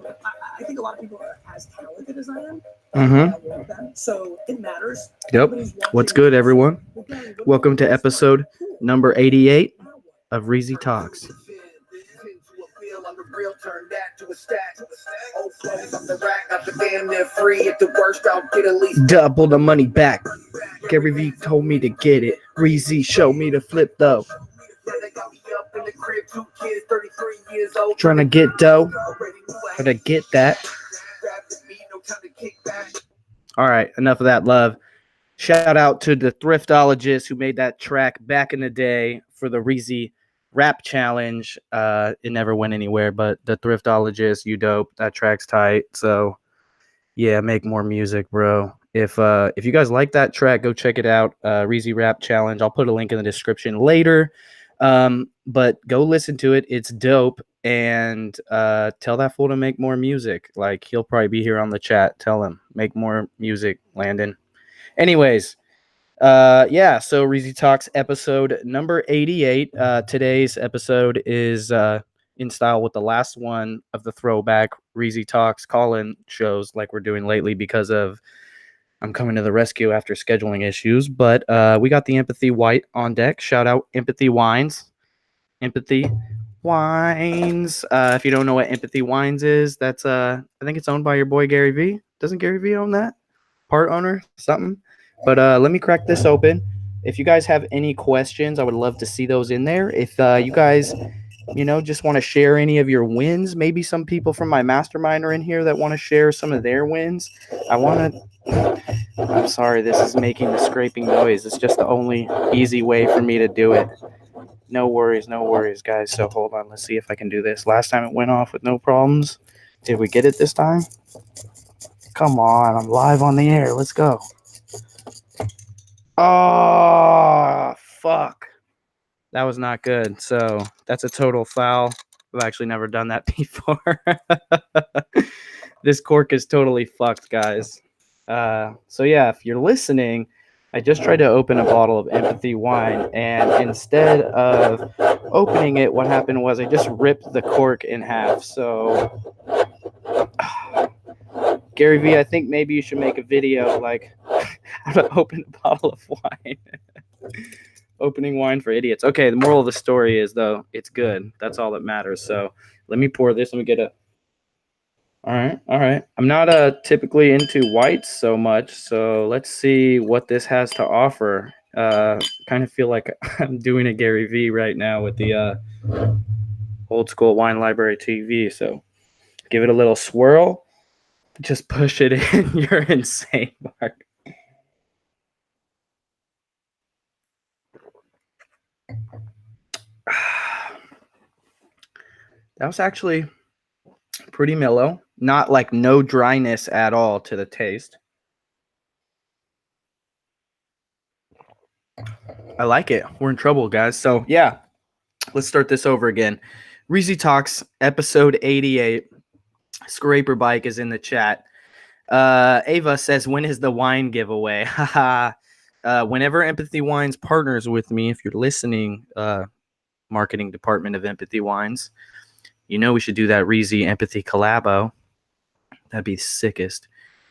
I think a lot of people are as talented as I am. Mm-hmm. So it matters. Yep. What's good, everyone? Welcome to episode number 88 of Reezy Talks. Double the money back. Gary V told me to get it. Reezy showed me the flip though. Trying to get dough. Trying to get that. All right, enough of that love. Shout out to the Thriftologist who made that track back in the day for the Reezy rap challenge. It never went anywhere, but the Thriftologist, you dope. That track's tight. So yeah, make more music, bro. If you guys like that track, go check it out. Reezy rap challenge. I'll put a link in the description later. But go listen to it. It's dope. And tell that fool to make more music. Like, he'll probably be here on the chat. Tell him, make more music, Landon. Anyways, yeah, so Reezy Talks episode number 88. Today's episode is in style with the last one of the throwback Reezy Talks call-in shows like we're doing lately because of I'm coming to the rescue after scheduling issues. But we got the Empathy White on deck. Shout out Empathy Wines. Empathy Wines. If you don't know what Empathy Wines is, that's I think it's owned by your boy Gary V. Doesn't Gary V own that? Part owner? Something? But let me crack this open. If you guys have any questions, I would love to see those in there. If you guys, just want to share any of your wins, maybe some people from my mastermind are in here that want to share some of their wins. I'm sorry, this is making the scraping noise. It's just the only easy way for me to do it. No worries, guys. So hold on. Let's see if I can do this. Last time it went off with no problems. Did we get it this time? Come on, I'm live on the air. Let's go. Oh, fuck. That was not good. So that's a total foul. I've actually never done that before. This cork is totally fucked, guys. So yeah, if you're listening, I just tried to open a bottle of Empathy wine, and instead of opening it, what happened was I just ripped the cork in half. So Gary V, I think maybe you should make a video like how to open a bottle of wine. Opening wine for idiots. Okay, the moral of the story is, though, it's good. That's all that matters. So let me pour this. Let me get a... All right. I'm not typically into whites so much, so let's see what this has to offer. Kind of feel like I'm doing a Gary V right now with the old school Wine Library TV. So give it a little swirl. Just push it in. You're insane, Mark. That was actually pretty mellow. Not like no dryness at all to the taste. I like it. We're in trouble, guys. So, yeah, let's start this over again. Reezy Talks, episode 88. Scraper Bike is in the chat. Ava says, when is the wine giveaway? Haha. Whenever Empathy Wines partners with me, if you're listening, marketing department of Empathy Wines, we should do that Reezy Empathy collabo. That'd be sickest.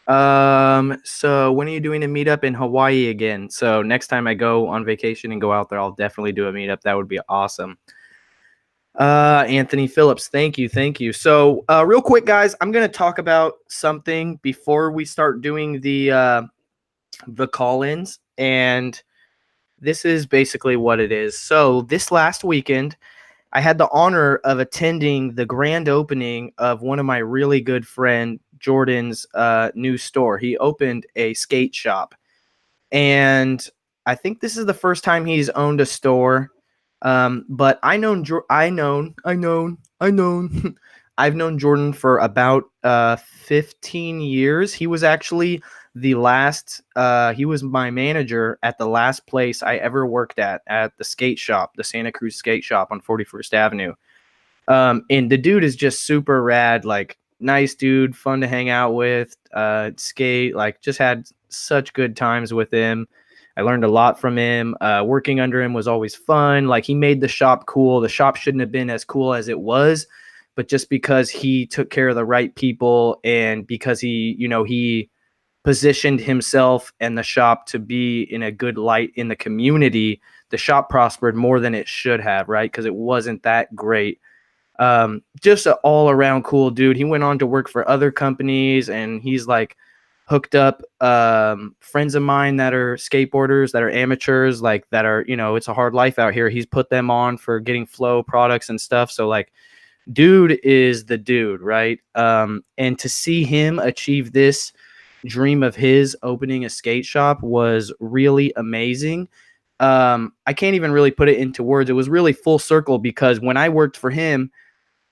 So when are you doing a meetup in Hawaii again? So next time I go on vacation and go out there, I'll definitely do a meetup. That would be awesome. Anthony Phillips, thank you. So real quick, guys, I'm going to talk about something before we start doing the call-ins, and this is basically what it is. So this last weekend, I had the honor of attending the grand opening of one of my really good friend Jordan's new store. He opened a skate shop, and I think this is the first time he's owned a store. But I've known Jordan for about 15 years. He was actually he was my manager at the last place I ever worked at the skate shop, the Santa Cruz skate shop on 41st Avenue. And the dude is just super rad, like nice dude, fun to hang out with, skate, like just had such good times with him. I learned a lot from him. Working under him was always fun. Like, he made the shop cool. The shop shouldn't have been as cool as it was, but just because he took care of the right people and because he positioned himself and the shop to be in a good light in the community, the shop prospered more than it should have, right? Because it wasn't that great. Just an all around cool dude. He went on to work for other companies, and he's like hooked up friends of mine that are skateboarders, that are amateurs, like that are, it's a hard life out here. He's put them on for getting flow products and stuff. So like, dude is the dude, right? And to see him achieve this dream of his, opening a skate shop, was really amazing. I can't even really put it into words. It was really full circle, because when I worked for him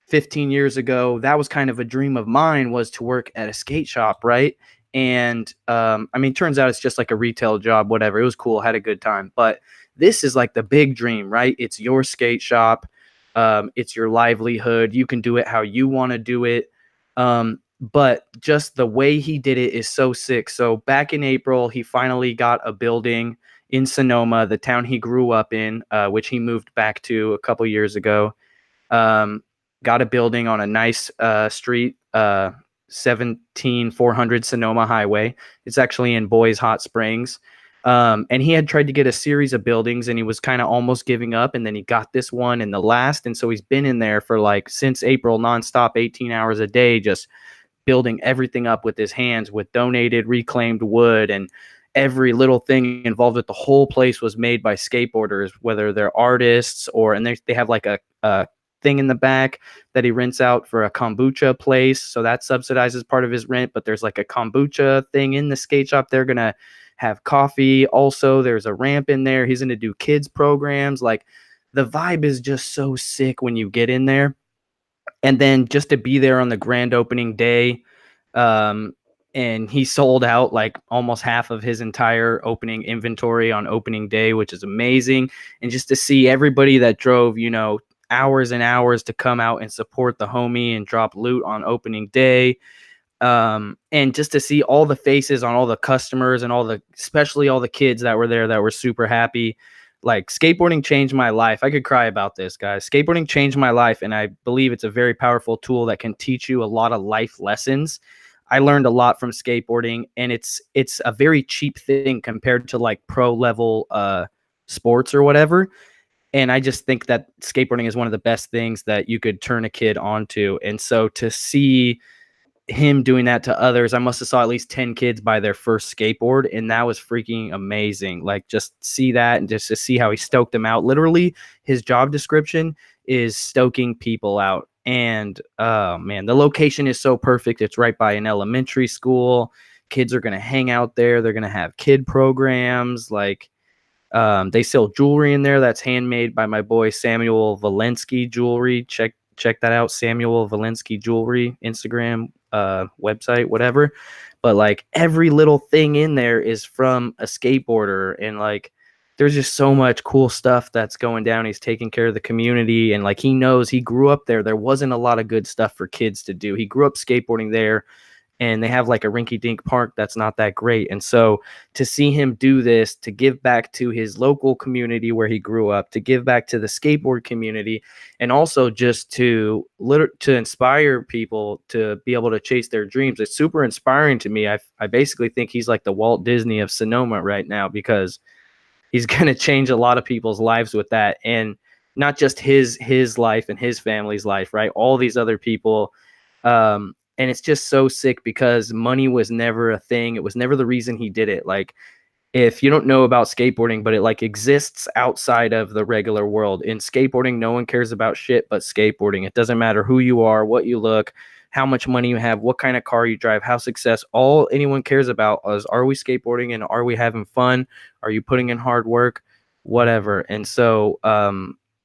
15 years ago, that was kind of a dream of mine, was to work at a skate shop, right? And I mean, turns out it's just like a retail job, whatever. It was cool, had a good time. But this is like the big dream, right? It's your skate shop. It's your livelihood. You can do it how you want to do it. But just the way he did it is so sick. So back in April, he finally got a building in Sonoma, the town he grew up in, which he moved back to a couple years ago. Um, got a building on a nice street, 17400 Sonoma Highway. It's actually in Boys Hot Springs. And he had tried to get a series of buildings, and he was kind of almost giving up. And then he got this one in the last. And so he's been in there for like since April, nonstop, 18 hours a day, just building everything up with his hands, with donated reclaimed wood, and every little thing involved with the whole place was made by skateboarders, whether they're artists or, and they have like a thing in the back that he rents out for a kombucha place. So that subsidizes part of his rent, but there's like a kombucha thing in the skate shop. They're going to have coffee. Also, there's a ramp in there. He's going to do kids programs. Like, the vibe is just so sick when you get in there. And then just to be there on the grand opening day, and he sold out like almost half of his entire opening inventory on opening day, which is amazing. And just to see everybody that drove, hours and hours to come out and support the homie and drop loot on opening day. And just to see all the faces on all the customers and especially all the kids that were there that were super happy. Like, skateboarding changed my life. I could cry about this, guys. Skateboarding changed my life, and I believe it's a very powerful tool that can teach you a lot of life lessons. I learned a lot from skateboarding, and it's a very cheap thing compared to like pro level sports or whatever. And I just think that skateboarding is one of the best things that you could turn a kid onto. And so to see him doing that to others, I must have saw at least 10 kids buy their first skateboard, and that was freaking amazing. Like, just see that and just to see how he stoked them out. Literally, his job description is stoking people out. And oh man, the location is so perfect. It's right by an elementary school. Kids are going to hang out there. They're going to have kid programs. Like, they sell jewelry in there that's handmade by my boy Samuel Valensky Jewelry. Check that out, Samuel Valensky Jewelry, Instagram, website, whatever. But like, every little thing in there is from a skateboarder, and like, there's just so much cool stuff that's going down. He's taking care of the community, and like, he knows, he grew up there. There wasn't a lot of good stuff for kids to do. He grew up skateboarding there, and they have like a rinky-dink park that's not that great. And so to see him do this, to give back to his local community where he grew up, to give back to the skateboard community, and also just to inspire people to be able to chase their dreams, it's super inspiring to me. I basically think he's like the Walt Disney of Sonoma right now, because he's going to change a lot of people's lives with that. And not just his life and his family's life, right? All these other people. And it's just so sick, because money was never a thing. It was never the reason he did it. Like, if you don't know about skateboarding, but it like exists outside of the regular world. In skateboarding, no one cares about shit but skateboarding. It doesn't matter who you are, what you look, how much money you have, what kind of car you drive, how success. All anyone cares about is, are we skateboarding and are we having fun? Are you putting in hard work? Whatever. And so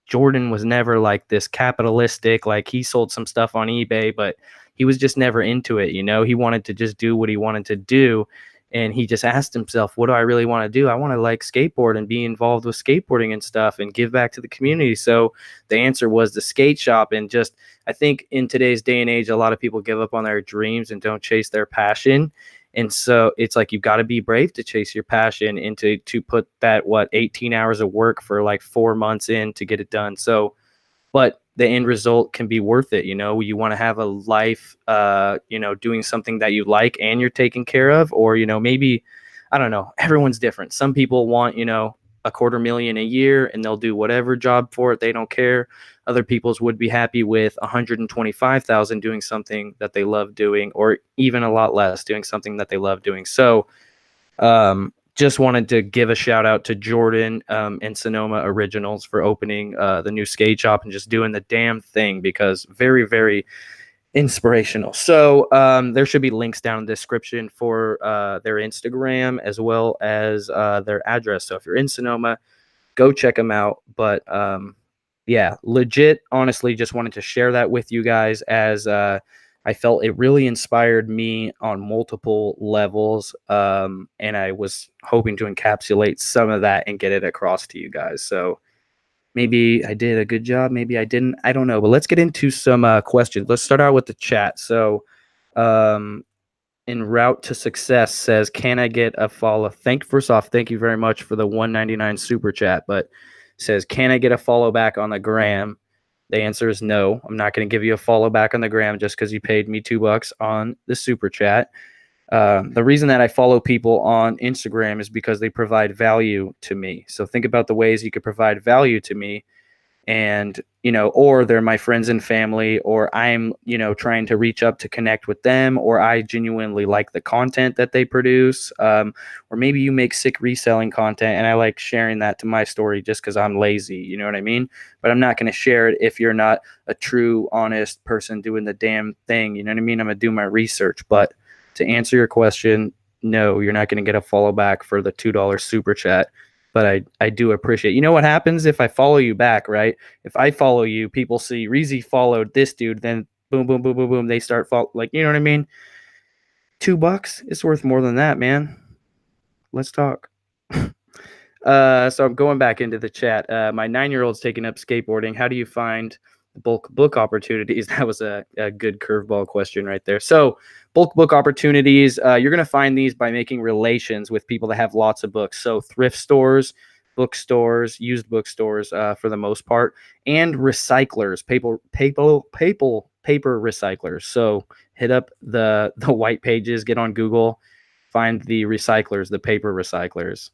Jordan was never like this capitalistic, like, he sold some stuff on eBay, but he was just never into it. He wanted to just do what he wanted to do. And he just asked himself, what do I really want to do? I want to like skateboard and be involved with skateboarding and stuff and give back to the community. So the answer was the skate shop. And just, I think in today's day and age, a lot of people give up on their dreams and don't chase their passion. And so it's like, you've got to be brave to chase your passion and to put that, 18 hours of work for like 4 months in to get it done. So, but the end result can be worth it. You know, you want to have a life, you know, doing something that you like and you're taken care of, or, you know, maybe, I don't know, everyone's different. Some people want, you know, $250,000 a year and they'll do whatever job for it. They don't care. Other people's would be happy with 125,000 doing something that they love doing, or even a lot less doing something that they love doing. So, just wanted to give a shout out to Jordan and Sonoma Originals for opening the new skate shop and just doing the damn thing, because very, very inspirational. So there should be links down in the description for their Instagram as well as their address. So if you're in Sonoma, go check them out. But yeah, legit, honestly, just wanted to share that with you guys, as I felt it really inspired me on multiple levels. And I was hoping to encapsulate some of that and get it across to you guys. So maybe I did a good job, maybe I didn't. I don't know. But let's get into some questions. Let's start out with the chat. So En route to success says, can I get a follow? First off, thank you very much for the 199 super chat, but says, can I get a follow back on the gram? The answer is no. I'm not going to give you a follow back on the gram just because you paid me $2 on the super chat. The reason that I follow people on Instagram is because they provide value to me. So think about the ways you could provide value to me, and, you know, or they're my friends and family, or I'm, you know, trying to reach up to connect with them, or I genuinely like the content that they produce. Or maybe you make sick reselling content and I like sharing that to my story just because I'm lazy. You know what I mean? But I'm not going to share it if you're not a true, honest person doing the damn thing. You know what I mean? I'm going to do my research. But to answer your question, no, you're not going to get a follow back for the $2 super chat. But I do appreciate. You know what happens if I follow you back, right? If I follow you, people see Reezy followed this dude, then boom, boom, boom, boom, boom, they start like, you know what I mean? $2, it's worth more than that, man. Let's talk. So I'm going back into the chat. My 9-year-old's taking up skateboarding. How do you find bulk book opportunities? That was a good curveball question right there. So bulk book opportunities, you're going to find these by making relations with people that have lots of books. So thrift stores, bookstores, used bookstores for the most part, and recyclers, paper recyclers. So hit up the white pages, get on Google, find the recyclers, the paper recyclers.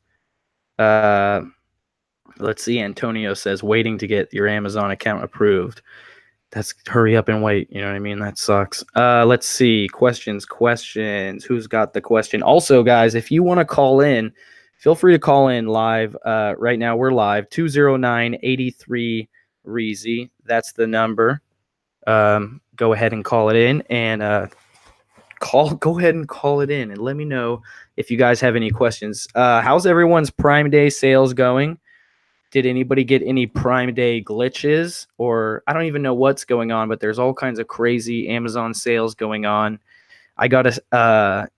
Let's see. Antonio says, waiting to get your Amazon account approved. That's hurry up and wait. You know what I mean? That sucks. Let's see. Questions. Who's got the question? Also, guys, if you want to call in, feel free to call in live. Right now, we're live. 209-83 Reezy. That's the number. Go ahead and call it in, and go ahead and call it in and let me know if you guys have any questions. How's everyone's Prime Day sales going? Did anybody get any Prime Day glitches? Or I don't even know what's going on, but there's all kinds of crazy Amazon sales going on. I got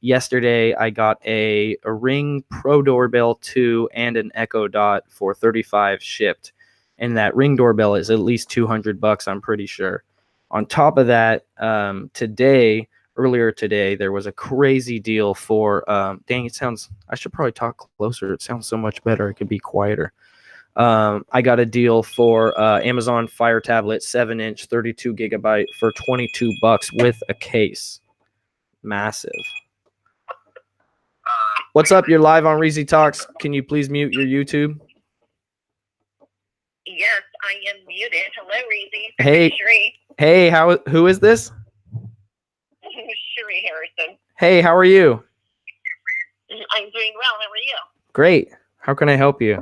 yesterday I got a Ring Pro Doorbell 2 and an Echo Dot for $35 shipped. And that Ring doorbell is at least $200, I'm pretty sure. On top of that, earlier today, there was a crazy deal for, dang, I should probably talk closer. It sounds so much better. It could be quieter. I got a deal for Amazon Fire Tablet 7-inch 32 gigabyte for $22 with a case. Massive. What's up? You're live on Reezy Talks. Can you please mute your YouTube? Yes, I am muted. Hello, Reezy. Hey. Sheree. Hey, who is this? Sheree Harrison. Hey, how are you? I'm doing well. How are you? Great. How can I help you?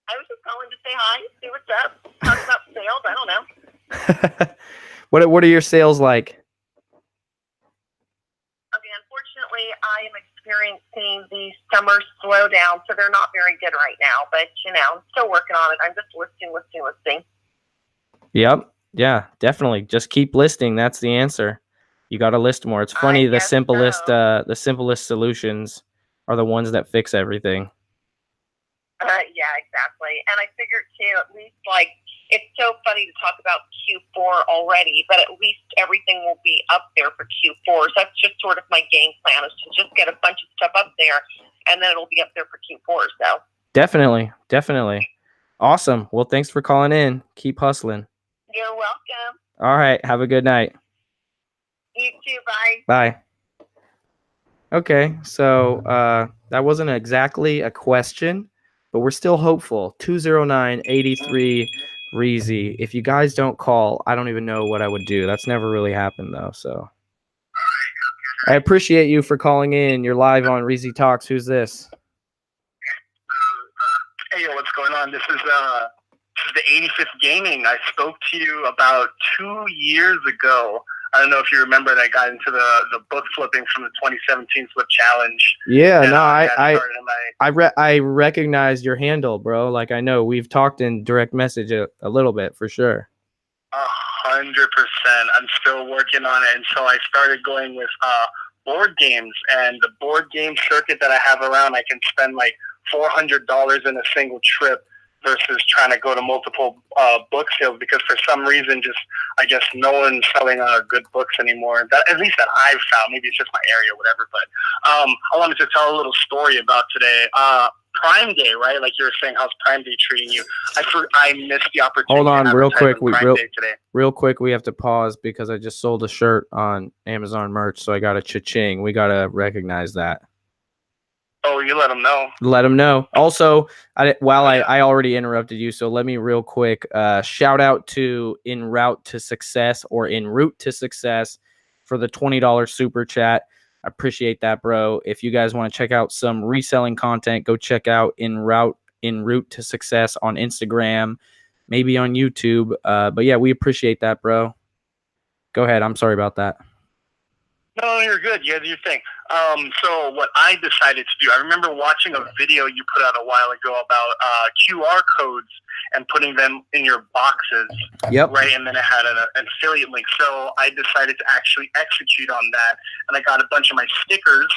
I was just calling to say hi, see what's up, talk about sales. I don't know. What are your sales like? Okay, unfortunately, I am experiencing the summer slowdown, so they're not very good right now. But, you know, I'm still working on it. I'm just listing. Yep. Yeah, definitely. Just keep listing. That's the answer. You got to list more. It's funny. The simplest solutions are the ones that fix everything. Yeah, exactly. And I figured too, at least like, it's so funny to talk about Q4 already, but at least everything will be up there for Q4. So that's just sort of my game plan, is to just get a bunch of stuff up there, and then it'll be up there for Q4. So definitely. Awesome. Well, thanks for calling in. Keep hustling. You're welcome. All right. Have a good night. You too. Bye. Bye. Okay, so that wasn't exactly a question, but we're still hopeful. 209-83 Reezy. If you guys don't call, I don't even know what I would do. That's never really happened though. So I appreciate you for calling in. You're live on Reezy Talks. Who's this? Hey, what's going on? This is the 85th Gaming. I spoke to you about 2 years ago. I don't know if you remember that I got into the book flipping from the 2017 Flip Challenge. Yeah, And, no, I I recognize your handle, bro. Like I know we've talked in direct message a little bit for sure. 100%. I'm still working on it, and so I started going with board games. And the board game circuit that I have around, I can spend like $400 in a single trip versus trying to go to multiple book sales, because for some reason, I guess no one's selling good books anymore. At least that I've found. Maybe it's just my area, whatever. But I wanted to tell a little story about today. Prime Day, right? Like you were saying, how's Prime Day treating you? I missed the opportunity. Hold on, to real advertise quick. on Prime Day today. Real quick, we have to pause because I just sold a shirt on Amazon merch, so I got a cha-ching. We gotta recognize that. Oh, you let them know. Let them know. Also, I already interrupted you, so let me real quick shout out to En Route to Success or En Route to Success for the $20 super chat. I appreciate that, bro. If you guys want to check out some reselling content, go check out En Route to Success on Instagram, maybe on YouTube. But yeah, we appreciate that, bro. Go ahead. I'm sorry about that. No, you're good. You do your thing. So what I decided to do, I remember watching a video you put out a while ago about QR codes and putting them in your boxes. Yep. Right, and then it had an affiliate link. So I decided to actually execute on that, and I got a bunch of my stickers.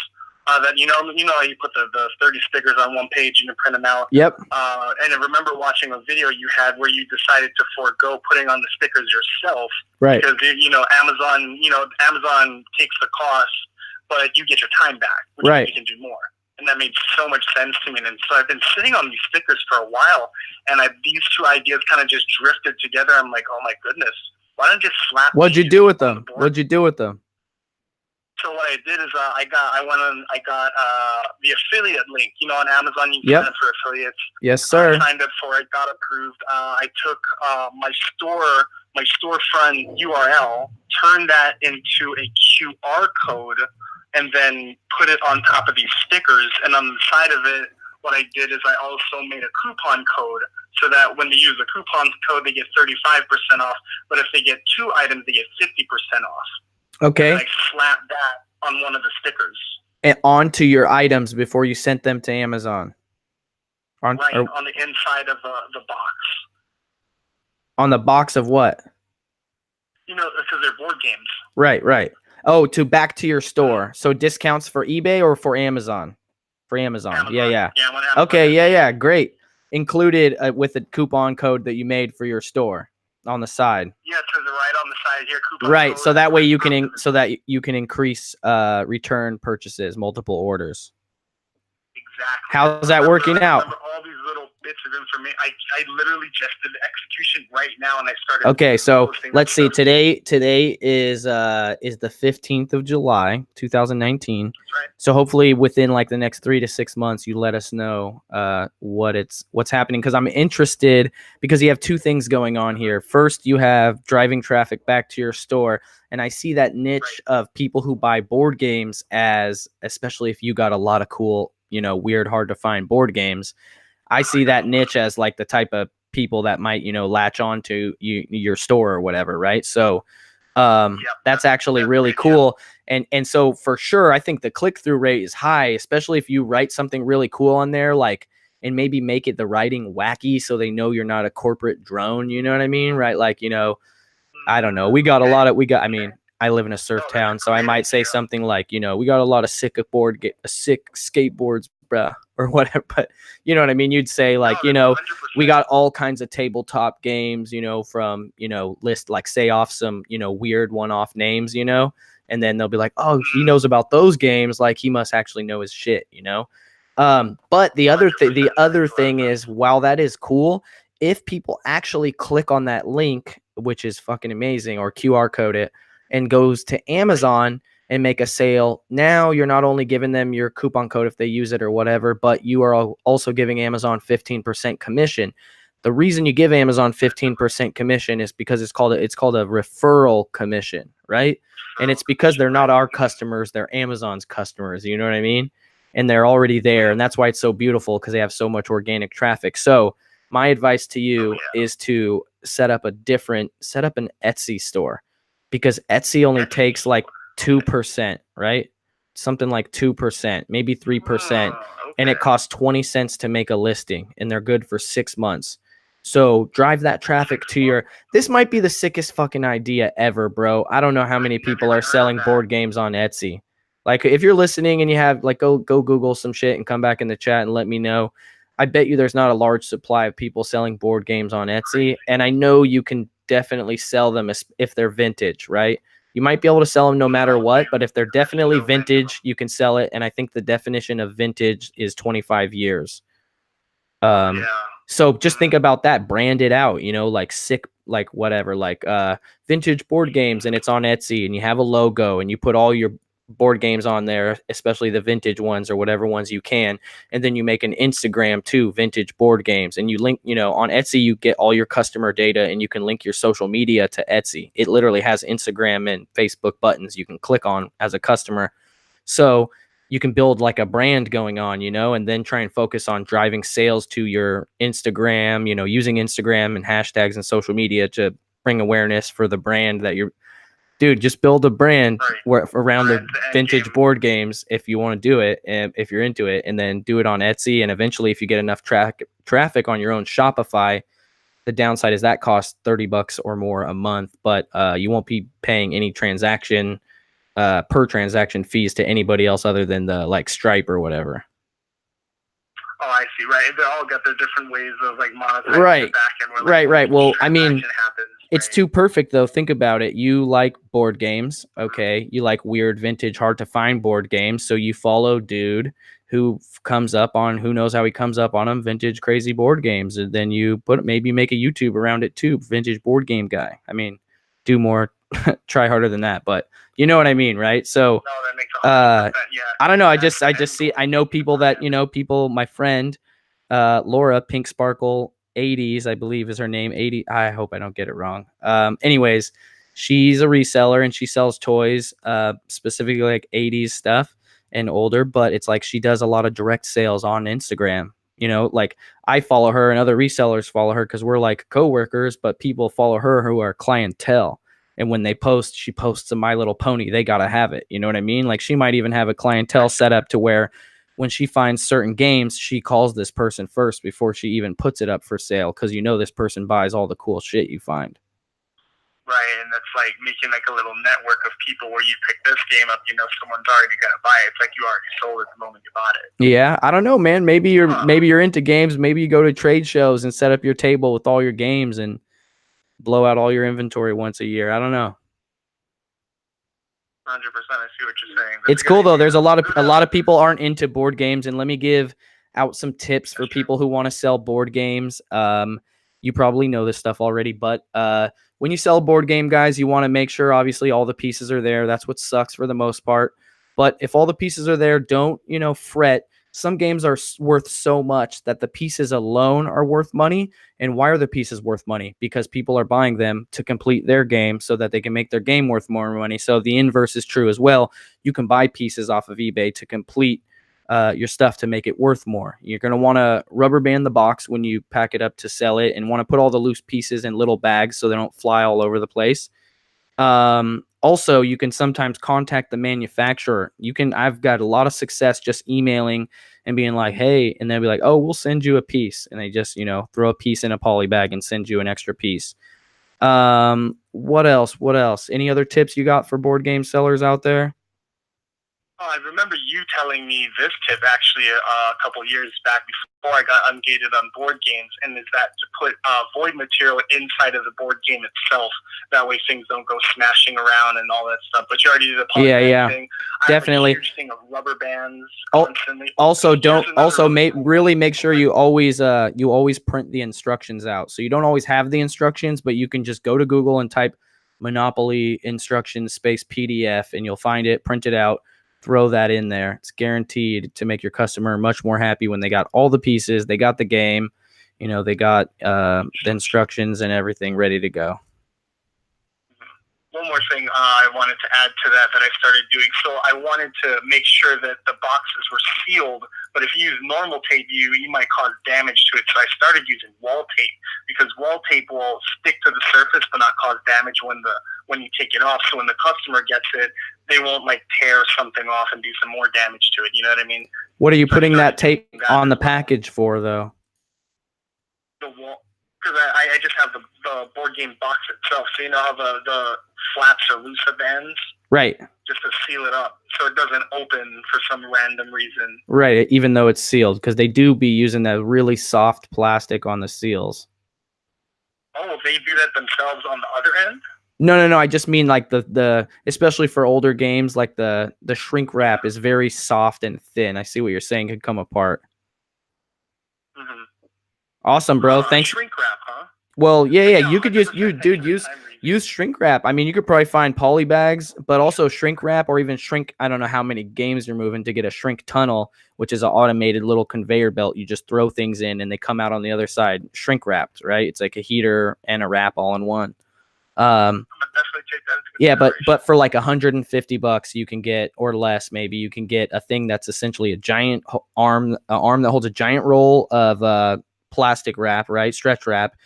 That you know you put the 30 stickers on one page and you print them out. Yep. And I remember watching a video you had where you decided to forego putting on the stickers yourself. Right. Because Amazon takes the cost, but you get your time back, which right. You can do more. And that made so much sense to me. And so I've been sitting on these stickers for a while, and these two ideas kind of just drifted together. I'm like, oh my goodness, why don't I just slap? What'd you do with them? What'd you do with them? So what I did is I got the affiliate link. You know, on Amazon you can sign up for affiliates. Yes, sir. I signed up for it, got approved. I took my storefront URL, turned that into a QR code, and then put it on top of these stickers. And on the side of it, what I did is I also made a coupon code so that when they use the coupon code, they get 35% off. But if they get 2 items, they get 50% off. Okay. And I slapped that on one of the stickers. And onto your items before you sent them to Amazon. On the inside of the box. On the box of what? You know, because they're board games. Right. Oh, back to your store. So discounts for eBay or for Amazon? For Amazon. Yeah. Okay, yeah. Great. Included with the coupon code that you made for your store on the side. Yeah, it says it right on the side here. Coupon right. code, So that way you can increase return purchases, multiple orders. Exactly. How's that working out? All these little bits of information. I literally just did the execution right now, and I started. Okay, so let's see. Today is the 15th of July, 2019. That's right. So hopefully within like the next 3 to 6 months, you let us know what's happening, because I'm interested, because you have 2 things going on here. First, you have driving traffic back to your store, and I see that niche of people who buy board games as, especially if you got a lot of cool, weird, hard to find board games. I see that niche as like the type of people that might, latch on to your store or whatever. Right. So that's actually really cool. And so for sure, I think the click-through rate is high, especially if you write something really cool on there, like, and maybe make it the writing wacky so they know you're not a corporate drone. You know what I mean? Right. Like, I don't know. I mean, I live in a surf town, so I might say something like, we got a lot of sick skateboards, bruh, or whatever. But you know what I mean? You'd say like, 100%. we got all kinds of tabletop games, from, list, like say off some, weird one-off names, and then they'll be like, oh, he knows about those games. Like he must actually know his shit, But the other thing is, while that is cool, if people actually click on that link, which is fucking amazing, or QR code it and goes to Amazon and make a sale, now you're not only giving them your coupon code if they use it or whatever, but you are also giving Amazon 15% commission. The reason you give Amazon 15% commission is because it's called a referral commission, right? And it's because they're not our customers, they're Amazon's customers. You know what I mean? And they're already there, and that's why it's so beautiful, because they have so much organic traffic. So my advice to you is to set up an Etsy store, because Etsy only takes like 2%, right? Something like 2%, maybe 3%, and it costs 20 cents to make a listing, and they're good for 6 months. So drive that traffic to your. This might be the sickest fucking idea ever, bro. I don't know how many people are selling board games on Etsy. Like, if you're listening and you have, like, go Google some shit and come back in the chat and let me know. I bet you there's not a large supply of people selling board games on Etsy, and I know you can definitely sell them if they're vintage, right? You might be able to sell them no matter what, but if they're definitely vintage, you can sell it. And I think the definition of vintage is 25 years. So just think about that, brand it out, like vintage board games, and it's on Etsy, and you have a logo, and you put all your board games on there, especially the vintage ones or whatever ones you can. And then you make an Instagram too, vintage board games, and you link, on Etsy, you get all your customer data, and you can link your social media to Etsy. It literally has Instagram and Facebook buttons you can click on as a customer. So you can build like a brand going on, and then try and focus on driving sales to your Instagram, using Instagram and hashtags and social media to bring awareness for the brand that you're. Dude, just build a brand around the vintage board games if you want to do it, and if you're into it, and then do it on Etsy. And eventually, if you get enough traffic on your own Shopify, the downside is that costs $30 or more a month, but you won't be paying any per transaction fees to anybody else other than the Stripe or whatever. Oh, I see. Right. They all got their different ways of monetizing the back end. Right. Well, I mean, it's too perfect though. Think about it. You like board games. Okay. You like weird, vintage, hard to find board games. So you follow dude who comes up on, who knows how he comes up on them, vintage, crazy board games. And then you maybe make a YouTube around it too. Vintage board game guy. I mean, do more, try harder than that, but you know what I mean, right? So, that makes 100%, yeah. I don't know. I know people that, my friend, Laura Pink Sparkle 80s, I believe is her name. 80. I hope I don't get it wrong. Anyways, she's a reseller and she sells toys, specifically like 80s stuff and older, but it's like she does a lot of direct sales on Instagram. Like I follow her and other resellers follow her because we're like coworkers, but people follow her who are clientele. And when they post, she posts a My Little Pony. They got to have it. You know what I mean? Like she might even have a clientele set up to where when she finds certain games, she calls this person first before she even puts it up for sale. Because this person buys all the cool shit you find. Right. And that's like making like a little network of people where you pick this game up, someone's already going to buy it. It's like you already sold it the moment you bought it. Yeah. I don't know, man. Maybe you're into games. Maybe you go to trade shows and set up your table with all your games and blow out all your inventory once a year. I don't know. 100%. I see what you're saying. It's cool though. There's a lot of people aren't into board games, and let me give out some tips for people who want to sell board games. You probably know this stuff already, but when you sell a board game, guys, you want to make sure obviously all the pieces are there. That's what sucks for the most part. But if all the pieces are there, don't fret. Some games are worth so much that the pieces alone are worth money. And why are the pieces worth money? Because people are buying them to complete their game so that they can make their game worth more money. So the inverse is true as well. You can buy pieces off of eBay to complete your stuff to make it worth more. You're going to want to rubber band the box when you pack it up to sell it, and want to put all the loose pieces in little bags so they don't fly all over the place. Also, you can sometimes contact the manufacturer. I've got a lot of success just emailing and being like, hey, and they'll be like, oh, we'll send you a piece. And they just, throw a piece in a poly bag and send you an extra piece. What else? Any other tips you got for board game sellers out there? I remember you telling me this tip actually a couple years back before I got ungated on board games, and is that to put void material inside of the board game itself. That way things don't go smashing around and all that stuff. But you already did the polybag thing. Definitely. I have a huge thing of rubber bands Oh, constantly. Also, Here's really make sure you always print the instructions out. So you don't always have the instructions, but you can just go to Google and type Monopoly instructions space PDF, and you'll find it, print it out, throw that in there. It's guaranteed to make your customer much more happy when they got all the pieces, they got the game, they got the instructions and everything ready to go. One more thing I wanted to add to that I started doing. So I wanted to make sure that the boxes were sealed, but if you use normal tape, you might cause damage to it. So I started using wall tape, because wall tape will stick to the surface but not cause damage when you take it off. So when the customer gets it, they won't like tear something off and do some more damage to it. You know what I mean? What are you putting that tape on the package for, though? The wall, because I just have the board game box itself. So you know how the flaps are loose at the ends? Right. Just to seal it up so it doesn't open for some random reason. Right, even though it's sealed, because they do be using that really soft plastic on the seals. Oh, they do that themselves on the other end? No. I just mean like the especially for older games, like the shrink wrap is very soft and thin. I see what you're saying, could come apart. Mm-hmm. Awesome, bro. Thanks. Shrink wrap, huh? Well, yeah. You could use shrink wrap. I mean, you could probably find poly bags, but also shrink wrap, or even shrink. I don't know how many games you're moving to get a shrink tunnel, which is an automated little conveyor belt. You just throw things in and they come out on the other side, shrink wrapped, right? It's like a heater and a wrap all in one. I'm gonna definitely take that into consideration. but for like $150 you can get, or less maybe, you can get a thing that's essentially a giant arm that holds a giant roll of plastic wrap, right? Stretch wrap,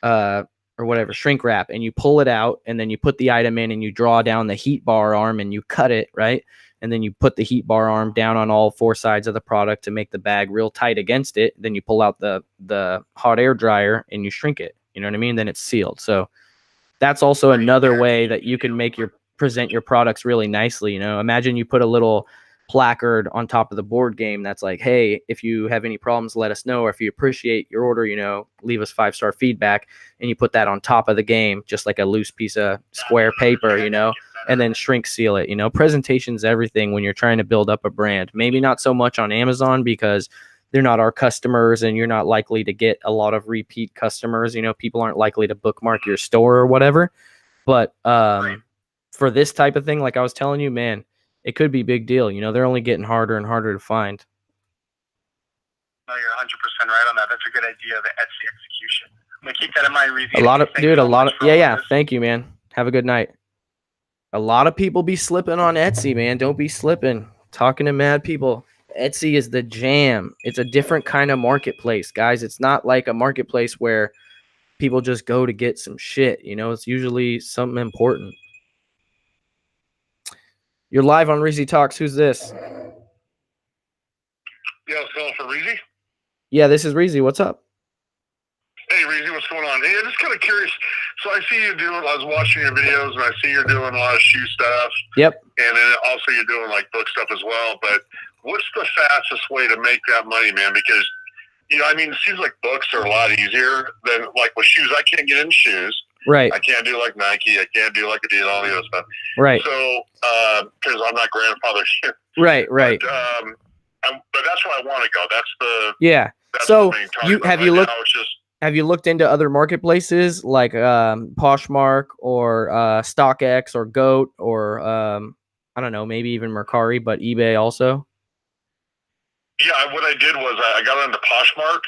or whatever, shrink wrap, and you pull it out, and then you put the item in, and you draw down the heat bar arm, and you cut it, right? And then you put the heat bar arm down on all four sides of the product to make the bag real tight against it. Then you pull out the hot air dryer and you shrink it. You know what I mean? Then it's sealed. So that's also another way that you can present your products really nicely. Imagine you put a little placard on top of the board game that's like, hey, if you have any problems, let us know, or if you appreciate your order, leave us 5-star feedback, and you put that on top of the game, just like a loose piece of square paper, and then shrink seal it. Presentation's everything when you're trying to build up a brand. Maybe not so much on Amazon, because they're not our customers and you're not likely to get a lot of repeat customers. People aren't likely to bookmark your store or whatever. But for this type of thing, like I was telling you, man, it could be a big deal. They're only getting harder and harder to find. No, you're 100% right on that. That's a good idea, the Etsy execution. I'm going to keep that in mind, Reezy. Yeah. Thank you, man. Have a good night. A lot of people be slipping on Etsy, man. Don't be slipping. Talking to mad people. Etsy is the jam. It's a different kind of marketplace, guys. It's not like a marketplace where people just go to get some shit. It's usually something important. You're live on Reezy Talks. Who's this? Yeah, so for Reezy? Yeah, this is Reezy. What's up? Hey, Reezy, what's going on? Hey, I'm just kind of curious. So I see you I was watching your videos, and I see you're doing a lot of shoe stuff. Yep. And then also you're doing, like, book stuff as well. But what's the fastest way to make that money, man? Because, it seems like books are a lot easier than, like, with shoes. I can't get into shoes. Right. I can't do, like, Nike. I can't do, like, Adidas, all the other stuff. Right. So, because I'm not grandfather. Right. But that's where I want to go. That's the... Yeah. That's so the main have you looked into other marketplaces like Poshmark or StockX or Goat or I don't know, maybe even Mercari, but eBay also? Yeah, what I did was I got onto Poshmark,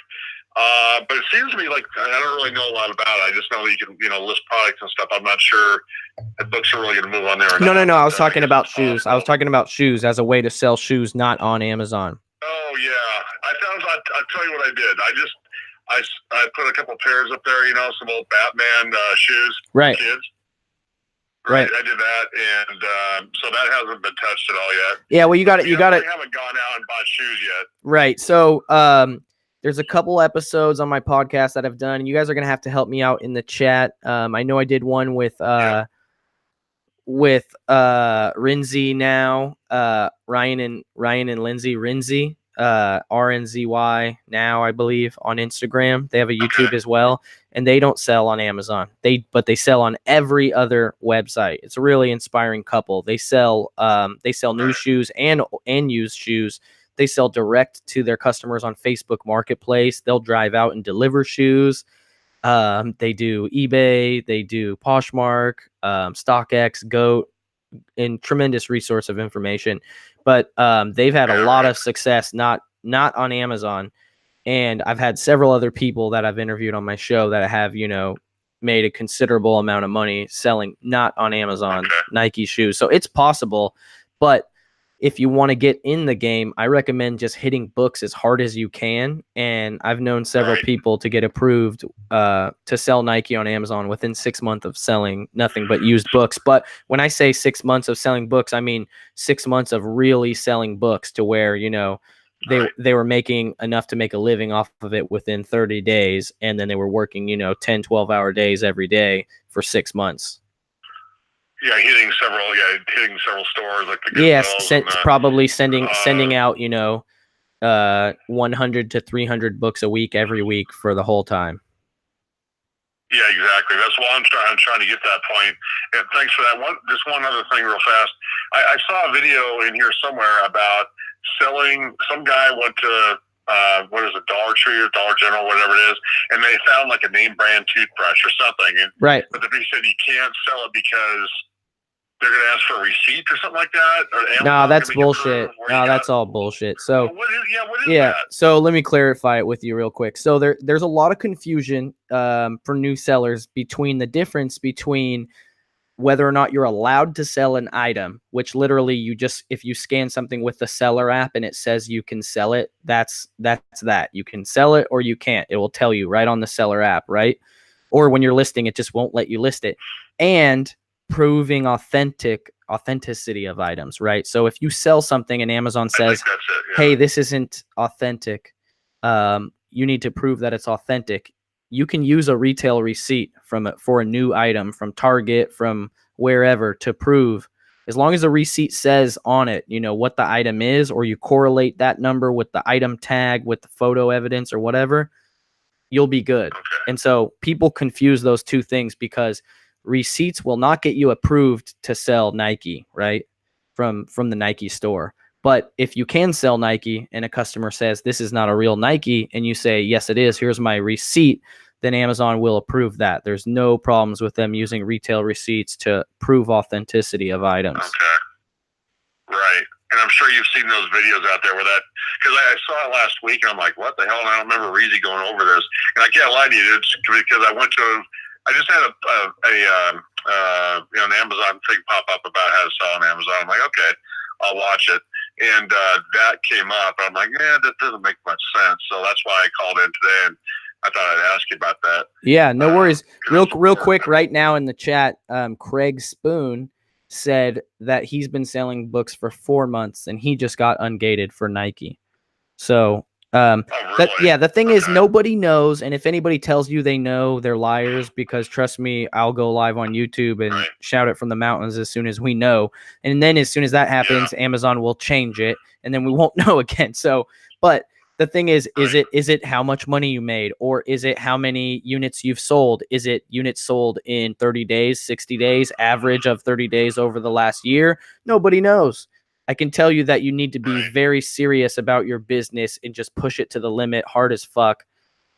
but it seems to me like I don't really know a lot about it. I just know that you can list products and stuff. I'm not sure if books are really going to move on there. Or No. not. I was talking about shoes. I was talking about shoes as a way to sell shoes, not on Amazon. Oh yeah, I'll tell you what I did. I put a couple pairs up there, some old Batman shoes Right. for kids. Right. I did that, and so that hasn't been touched at all yet. Yeah, well, you got it. I haven't gone out and bought shoes yet. Right. So there's a couple episodes on my podcast that I've done, and you guys are gonna have to help me out in the chat. I know I did one with Reezy now. and Lindsay Rinzy, RNZY now, I believe, on Instagram. They have a YouTube as well, and they don't sell on Amazon. But they sell on every other website. It's a really inspiring couple. They sell new shoes and used shoes. They sell direct to their customers on Facebook Marketplace. They'll drive out and deliver shoes. They do eBay, they do Poshmark, StockX, Goat, and tremendous resource of information. But they've had a lot of success, not on Amazon. And I've had several other people that I've interviewed on my show that have, made a considerable amount of money selling not on Amazon Nike shoes. So it's possible, but if you want to get in the game, I recommend just hitting books as hard as you can. And I've known several people to get approved to sell Nike on Amazon within 6 months of selling nothing but used books. But when I say 6 months of selling books, I mean 6 months of really selling books to where, they were making enough to make a living off of it within 30 days. And then they were working, 10, 12-hour days every day for 6 months. Yeah, hitting several stores like the Goodwills probably sending out 100 to 300 books a week every week for the whole time. Yeah, exactly. That's why I'm trying to get that point. And thanks for that. Just one other thing, real fast. I saw a video in here somewhere about selling. Some guy went to what is it, Dollar Tree or Dollar General, whatever it is, and they found like a name brand toothbrush or something. And, right. But he said you can't sell it because they're going to ask for a receipt or something like that? No, that's bullshit. No, that's all bullshit. So, what is that? So let me clarify it with you real quick. So there's a lot of confusion for new sellers between the difference between whether or not you're allowed to sell an item, which literally if you scan something with the seller app and it says you can sell it, that's that. You can sell it or you can't. It will tell you right on the seller app, right? Or when you're listing, it just won't let you list it. And proving authenticity of items, right? So if you sell something and Amazon says, hey, this isn't authentic, you need to prove that it's authentic. You can use a retail receipt for a new item from Target, from wherever, to prove, as long as the receipt says on it, what the item is, or you correlate that number with the item tag, with the photo evidence or whatever, you'll be good. And so people confuse those two things because receipts will not get you approved to sell Nike, right? From the Nike store. But if you can sell Nike and a customer says this is not a real Nike and you say, yes, it is, here's my receipt, then Amazon will approve that. There's no problems with them using retail receipts to prove authenticity of items. Okay. Right. And I'm sure you've seen those videos out there where because I saw it last week and I'm like, what the hell? And I don't remember Reezy going over this. And I can't lie to you, it's because I just had an Amazon thing pop up about how to sell on Amazon. I'm like, okay, I'll watch it. And that came up. I'm like, that doesn't make much sense. So that's why I called in today, and I thought I'd ask you about that. Yeah, no worries. Real quick, right now in the chat, Craig Spoon said that he's been selling books for 4 months, and he just got ungated for Nike. So the thing is, nobody knows, and if anybody tells you they know, they're liars, because trust me, I'll go live on YouTube and shout it from the mountains as soon as we know. And then as soon as that happens, Amazon will change it, and then we won't know again. So, but the thing is it how much money you made, or is it how many units you've sold? Is it units sold in 30 days, 60 days, average of 30 days over the last year? Nobody knows. I can tell you that you need to be very serious about your business and just push it to the limit, hard as fuck.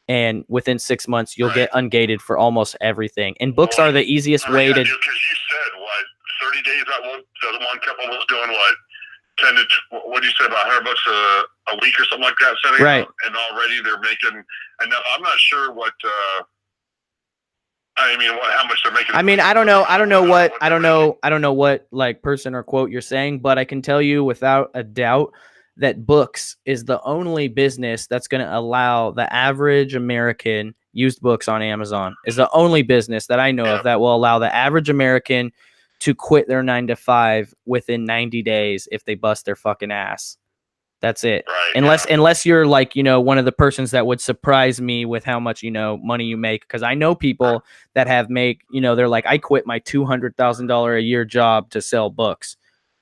And within 6 months, you'll get ungated for almost everything. And books are the easiest way to. Because you said 30 days. The one couple was doing 10 to what do you say, about $100 a week or something like that? Right. And already they're making enough. I'm not sure what. How much they're making. I don't know what like person or quote you're saying, but I can tell you without a doubt that books is the only business that's going to allow the average American used books on Amazon. Is the only business that I know of that will allow the average American to quit their 9 to 5 within 90 days if they bust their fucking ass. That's it. Right, unless you're like, one of the persons that would surprise me with how much, money you make. Cause I know people that have they're like, I quit my $200,000 a year job to sell books.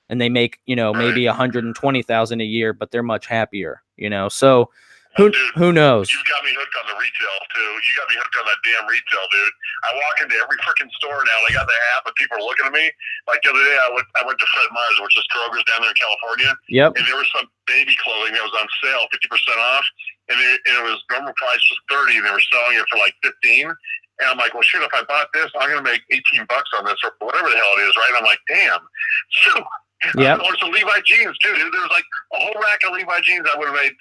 and they make, you know, maybe 120,000 a year, but they're much happier, you know. So Dude, who knows? You got me hooked on the retail too. You got me hooked on that damn retail, dude. I walk into every freaking store now. They got the app, and people are looking at me. Like the other day, I went to Fred Meyer's, which is Kroger's down there in California. Yep. And there was some baby clothing that was on sale, 50% off, and it was normal price was 30, and they were selling it for like 15. And I'm like, well, shit, if I bought this, I'm gonna make $18 on this or whatever the hell it is, right? I'm like, damn. So yeah. Or some Levi jeans too. There was like a whole rack of Levi jeans I would have made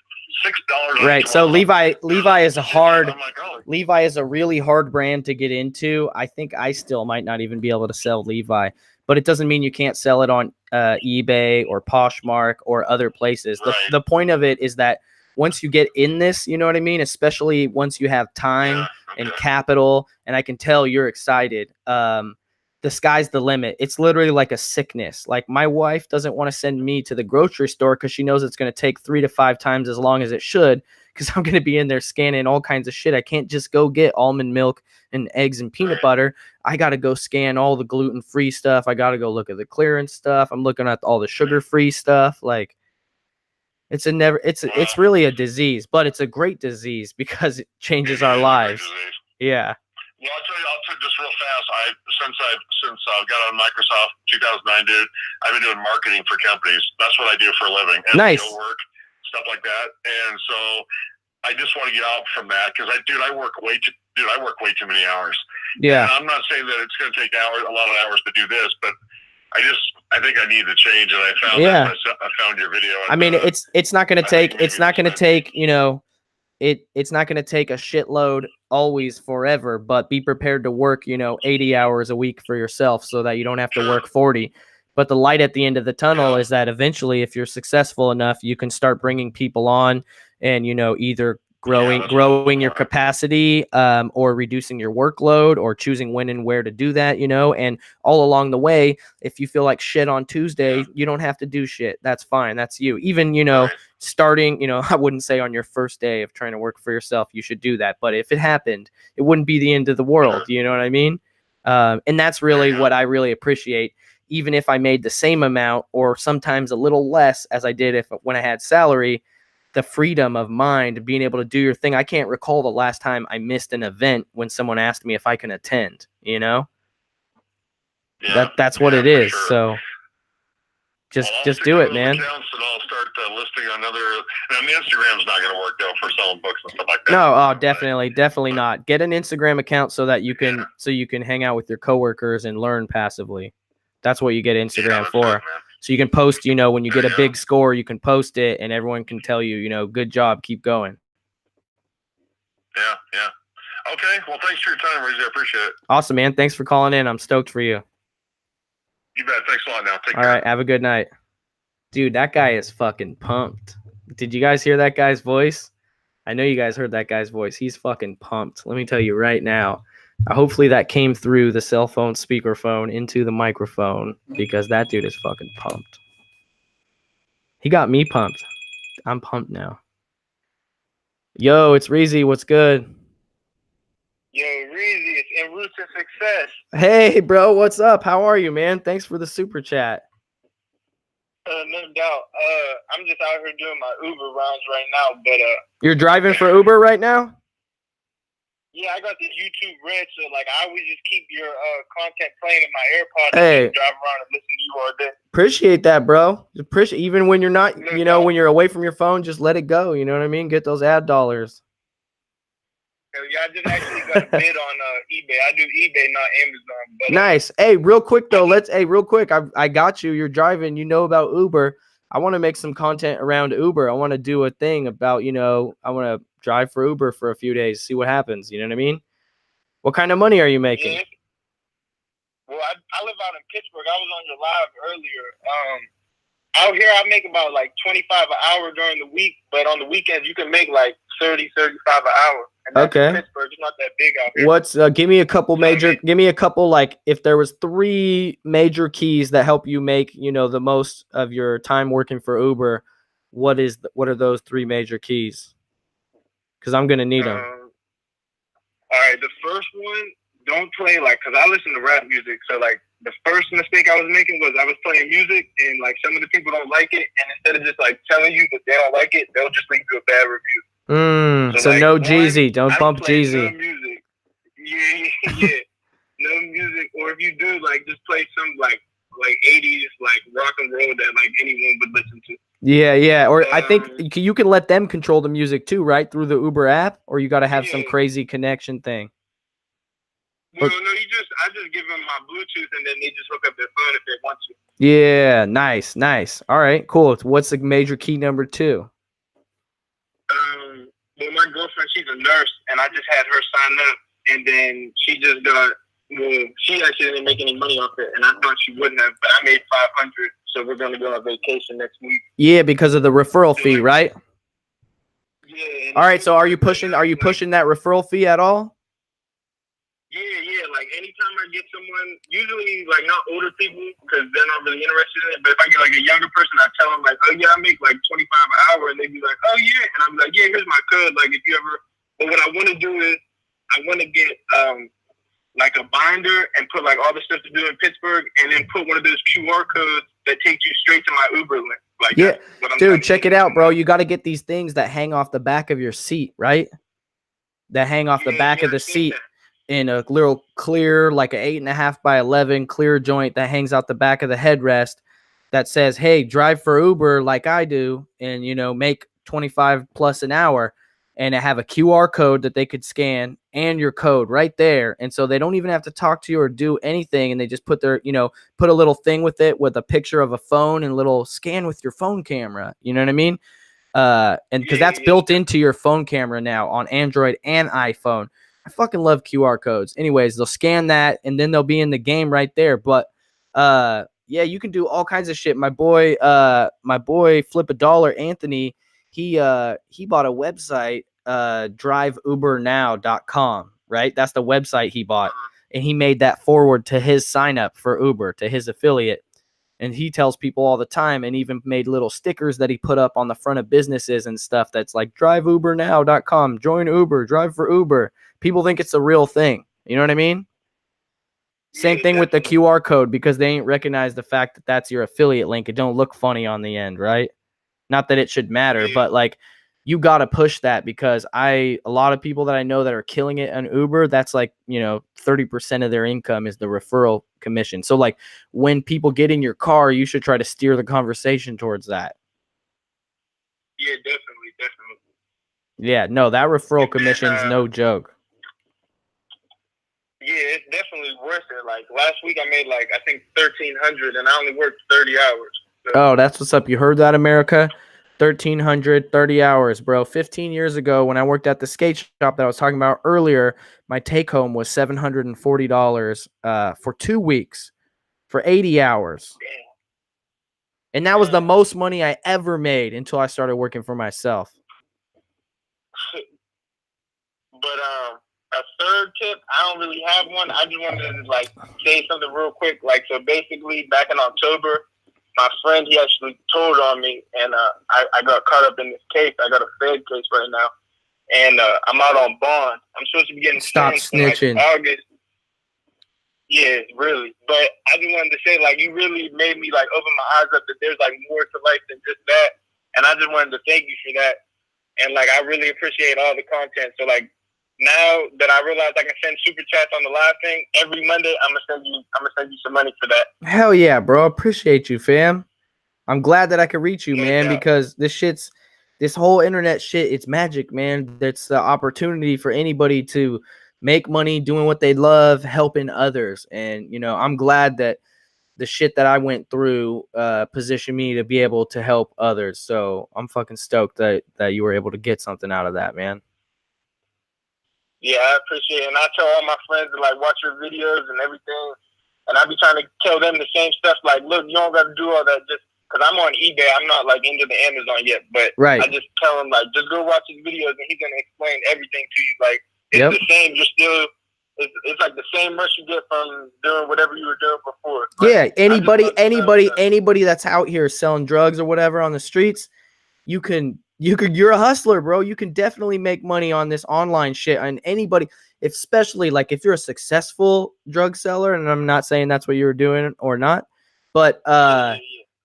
$6. Right. So Levi is a hard. I'm like, oh. Levi is a really hard brand to get into. I think I still might not even be able to sell Levi, but it doesn't mean you can't sell it on eBay or Poshmark or other places. Right. The point of it is that once you get in this, you know what I mean? Especially once you have time and capital, and I can tell you're excited. The sky's the limit. It's literally like a sickness. Like my wife doesn't want to send me to the grocery store because she knows it's going to take 3 to 5 times as long as it should, because I'm going to be in there scanning all kinds of shit. I can't just go get almond milk and eggs and peanut butter. I got to go scan all the gluten-free stuff. I got to go look at the clearance stuff. I'm looking at all the sugar-free stuff. Like it's really a disease, but it's a great disease because it changes our lives. Yeah. Well, I'll tell you just real fast. Since I got on Microsoft 2009, dude, I've been doing marketing for companies. That's what I do for a living. Nice. SEO work, stuff like that. And so I just want to get out from that because I work way too many hours. Yeah. And I'm not saying that it's going to take a lot of hours to do this, but I think I need to change. And I found I found your video. And, I mean, it's not going to take, you know. It's not going to take a shitload always forever, but be prepared to work, you know, 80 hours a week for yourself so that you don't have to work 40. But the light at the end of the tunnel is that eventually, if you're successful enough, you can start bringing people on and, you know, either growing your capacity or reducing your workload or choosing when and where to do that, you know. And all along the way, if you feel like shit on Tuesday, you don't have to do shit. That's fine. That's you. Even, you know, starting, you know, I wouldn't say on your first day of trying to work for yourself, you should do that. But if it happened, it wouldn't be the end of the world. You know what I mean? And that's really what I really appreciate. Even if I made the same amount or sometimes a little less as I did when I had salary, the freedom of mind, being able to do your thing. I can't recall the last time I missed an event when someone asked me if I can attend, you know? That's what it is. Sure. So just do it, man. And I'll start listing another. And Instagram's not going to work though for selling books and stuff like that. No, definitely not. Get an Instagram account so that you can hang out with your coworkers and learn passively. That's what you get Instagram for. It, so you can post, you know, when you get a big score, you can post it and everyone can tell you, you know, good job, keep going. Yeah. Okay. Well, thanks for your time, Reezy. I appreciate it. Awesome, man. Thanks for calling in. I'm stoked for you. You bet. Thanks a lot now. Take care. All right. Have a good night. Dude, that guy is fucking pumped. Did you guys hear that guy's voice? I know you guys heard that guy's voice. He's fucking pumped. Let me tell you right now. Hopefully that came through the cell phone speakerphone into the microphone because that dude is fucking pumped. He got me pumped. I'm pumped now. Yo, it's Reezy. What's good? Yo, Reezy, it's en route to success. Hey, bro. What's up? How are you, man? Thanks for the super chat. No doubt. I'm just out here doing my Uber rounds right now, but You're driving for Uber right now? Yeah, I got this YouTube Red, so like I always just keep your content playing in my AirPods hey, and drive around and listen to you all day. Appreciate that, bro. Appreciate even when you're not, you know, when you're away from your phone, just let it go. You know what I mean? Get those ad dollars. Yeah, I just actually got a bid on eBay. I do eBay, not Amazon. But, nice. Hey, real quick though, real quick. I got you. You're driving. You know about Uber. I want to make some content around Uber. I want to do a thing about, you know, I want to drive for Uber for a few days, see what happens. You know what I mean? What kind of money are you making? Yeah. Well, I live out in Pittsburgh. I was on your live earlier. Out here, I make about like $25 an hour during the week, but on the weekends, you can make like $30, $35 an hour. And that's in Pittsburgh. It's not that big out here. What's give me a couple major, give me a couple, like if there was 3 major keys that help you make, you know, the most of your time working for Uber, what are those 3 major keys? Because I'm going to need them. All right, the first one, don't play like, because I listen to rap music, so like the first mistake I was making was I was playing music, and like some of the people don't like it, and instead of just like telling you that they don't like it, they'll just leave you a bad review. So like, no one, Jeezy. Don't I bump play Jeezy. no music. Yeah. No music, or if you do, like just play some like 80s like rock and roll that like anyone would listen to. Yeah. Or I think you can let them control the music too, right? Through the Uber app, or you got to have some crazy connection thing. No, I just give them my Bluetooth, and then they just hook up their phone if they want to. Yeah, nice. All right, cool. What's the major key number 2? Well, my girlfriend, she's a nurse, and I just had her sign up, and then she just got. Well, she actually didn't make any money off it, and I thought she wouldn't have, but I made $500, so we're gonna go on vacation next week. Yeah, because of the referral fee, right? Yeah. All right, so are you pushing that referral fee at all? Yeah. Like anytime I get someone, usually like not older people because they're not really interested in it. But if I get like a younger person, I tell them like, oh yeah, I make like $25 an hour, and they be like, oh yeah, and I'm like, yeah, here's my code. Like if you ever, but what I want to do is I want to get like a binder and put like all the stuff to do in Pittsburgh, and then put one of those QR codes that takes you straight to my Uber link. Like yeah, dude, check it out, bro. You got to get these things that hang off the back of your seat, right? That hang off the back of the seat. In a little clear, like an 8.5 by 11 clear joint that hangs out the back of the headrest that says, hey, drive for Uber like I do and, make 25 plus an hour, and have a QR code that they could scan and your code right there. And so they don't even have to talk to you or do anything. And they just put their, put a little thing with it with a picture of a phone and little scan with your phone camera. You know what I mean? And because that's built into your phone camera now on Android and iPhone. I fucking love QR codes. Anyways, they'll scan that and then they'll be in the game right there. But yeah, you can do all kinds of shit. My boy Flip a Dollar, Anthony, he bought a website, driveubernow.com, right? That's the website he bought. And he made that forward to his sign up for Uber, to his affiliate. And he tells people all the time, and even made little stickers that he put up on the front of businesses and stuff that's like driveubernow.com, join Uber, drive for Uber. People think it's a real thing. You know what I mean? Same thing with the QR code, because they ain't recognize the fact that that's your affiliate link. It don't look funny on the end, right? Not that it should matter, but like you got to push that, because a lot of people that I know that are killing it on Uber, that's like, 30% of their income is the referral commission. So like when people get in your car, you should try to steer the conversation towards that. Yeah, definitely. Yeah, no, that referral commission's no joke. Yeah, it's definitely worth it. Like last week I made like, I think $1,300, and I only worked 30 hours. So. Oh, that's what's up. You heard that, America? 1,300, 30 hours, bro. 15 years ago, when I worked at the skate shop that I was talking about earlier, my take home was $740 for 2 weeks for 80 hours. And that was the most money I ever made until I started working for myself. But a third tip, I don't really have one. I just wanted to like say something real quick. Like, so basically back in October, my friend, he actually told on me, and I got caught up in this case. I got a Fed case right now, and I'm out on bond. I'm supposed to be getting Stop snitching. In, like, August. Yeah, really. But I just wanted to say, like, you really made me like open my eyes up that there's like more to life than just that. And I just wanted to thank you for that. And like, I really appreciate all the content. So like, now that I realize I can send super chats on the live thing every Monday, I'm gonna send you some money for that. Hell yeah, bro. Appreciate you, fam. I'm glad that I could reach you, man, because this whole internet shit, it's magic, man. That's the opportunity for anybody to make money doing what they love, helping others. And, I'm glad that the shit that I went through positioned me to be able to help others. So I'm fucking stoked that you were able to get something out of that, man. Yeah, I appreciate it. And I tell all my friends to like watch your videos and everything. And I be trying to tell them the same stuff. Like, look, you don't got to do all that just because I'm on eBay. I'm not like into the Amazon yet. But I just tell them, like, just go watch his videos and he's going to explain everything to you. Like, it's the same. You're still, it's like the same rush you get from doing whatever you were doing before. Like, yeah, anybody that's out here selling drugs or whatever on the streets, you're a hustler, bro. You can definitely make money on this online shit. And anybody, especially like if you're a successful drug seller, and I'm not saying that's what you were doing or not, but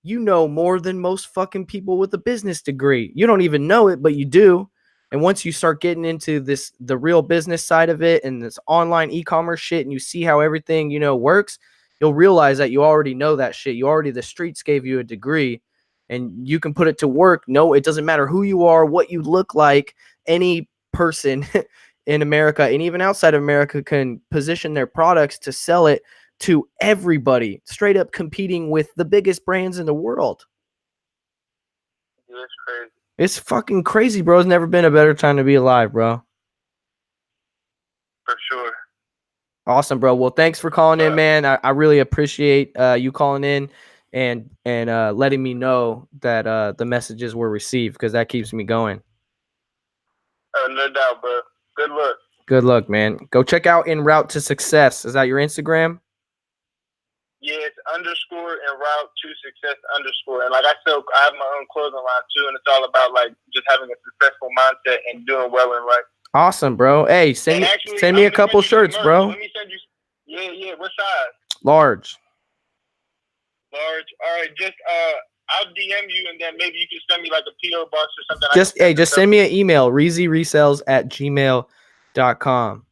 you know more than most fucking people with a business degree. You don't even know it, but you do. And once you start getting into the real business side of it and this online e-commerce shit, and you see how everything, you know, works, you'll realize that you already know that shit. The streets gave you a degree and you can put it to work. No, it doesn't matter who you are, what you look like. Any person in America and even outside of America can position their products to sell it to everybody, straight up competing with the biggest brands in the world. Yeah, it's crazy. It's fucking crazy, bro. It's never been a better time to be alive, bro. For sure. Awesome, bro. Well, thanks for calling in, man. I really appreciate you calling in and letting me know that the messages were received, because that keeps me going. No doubt, bro. Good luck. Good luck, man. Go check out En Route to Success. Is that your Instagram? Yeah, it's _ en route to success _ and like I have my own clothing line too, and it's all about like just having a successful mindset and doing well in life. Awesome, bro. Hey, send me a couple shirts, bro. Let me send you. Yeah. What size? Large. Large. All right. Just I'll DM you, and then maybe you can send me like a PO box or something. Just send me an email, reezyresells@gmail.com.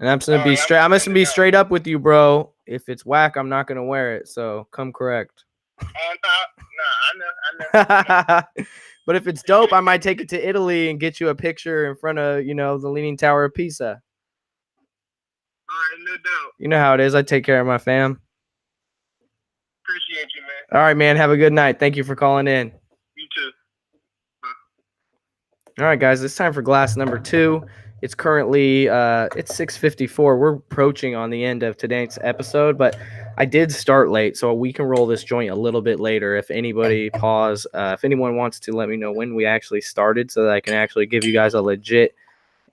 And I'm gonna be straight. I'm gonna be straight up with you, bro. If it's whack, I'm not gonna wear it. So come correct. Nah, I know. But if it's dope, I might take it to Italy and get you a picture in front of, you know, the Leaning Tower of Pisa. All right, no doubt. You know how it is. I take care of my fam. Appreciate you, man. All right, man. Have a good night. Thank you for calling in. You too. All right, guys. It's time for glass number 2. It's currently it's 6:54. We're approaching on the end of today's episode, but I did start late, so we can roll this joint a little bit later. If anybody if anyone wants to let me know when we actually started, so that I can actually give you guys a legit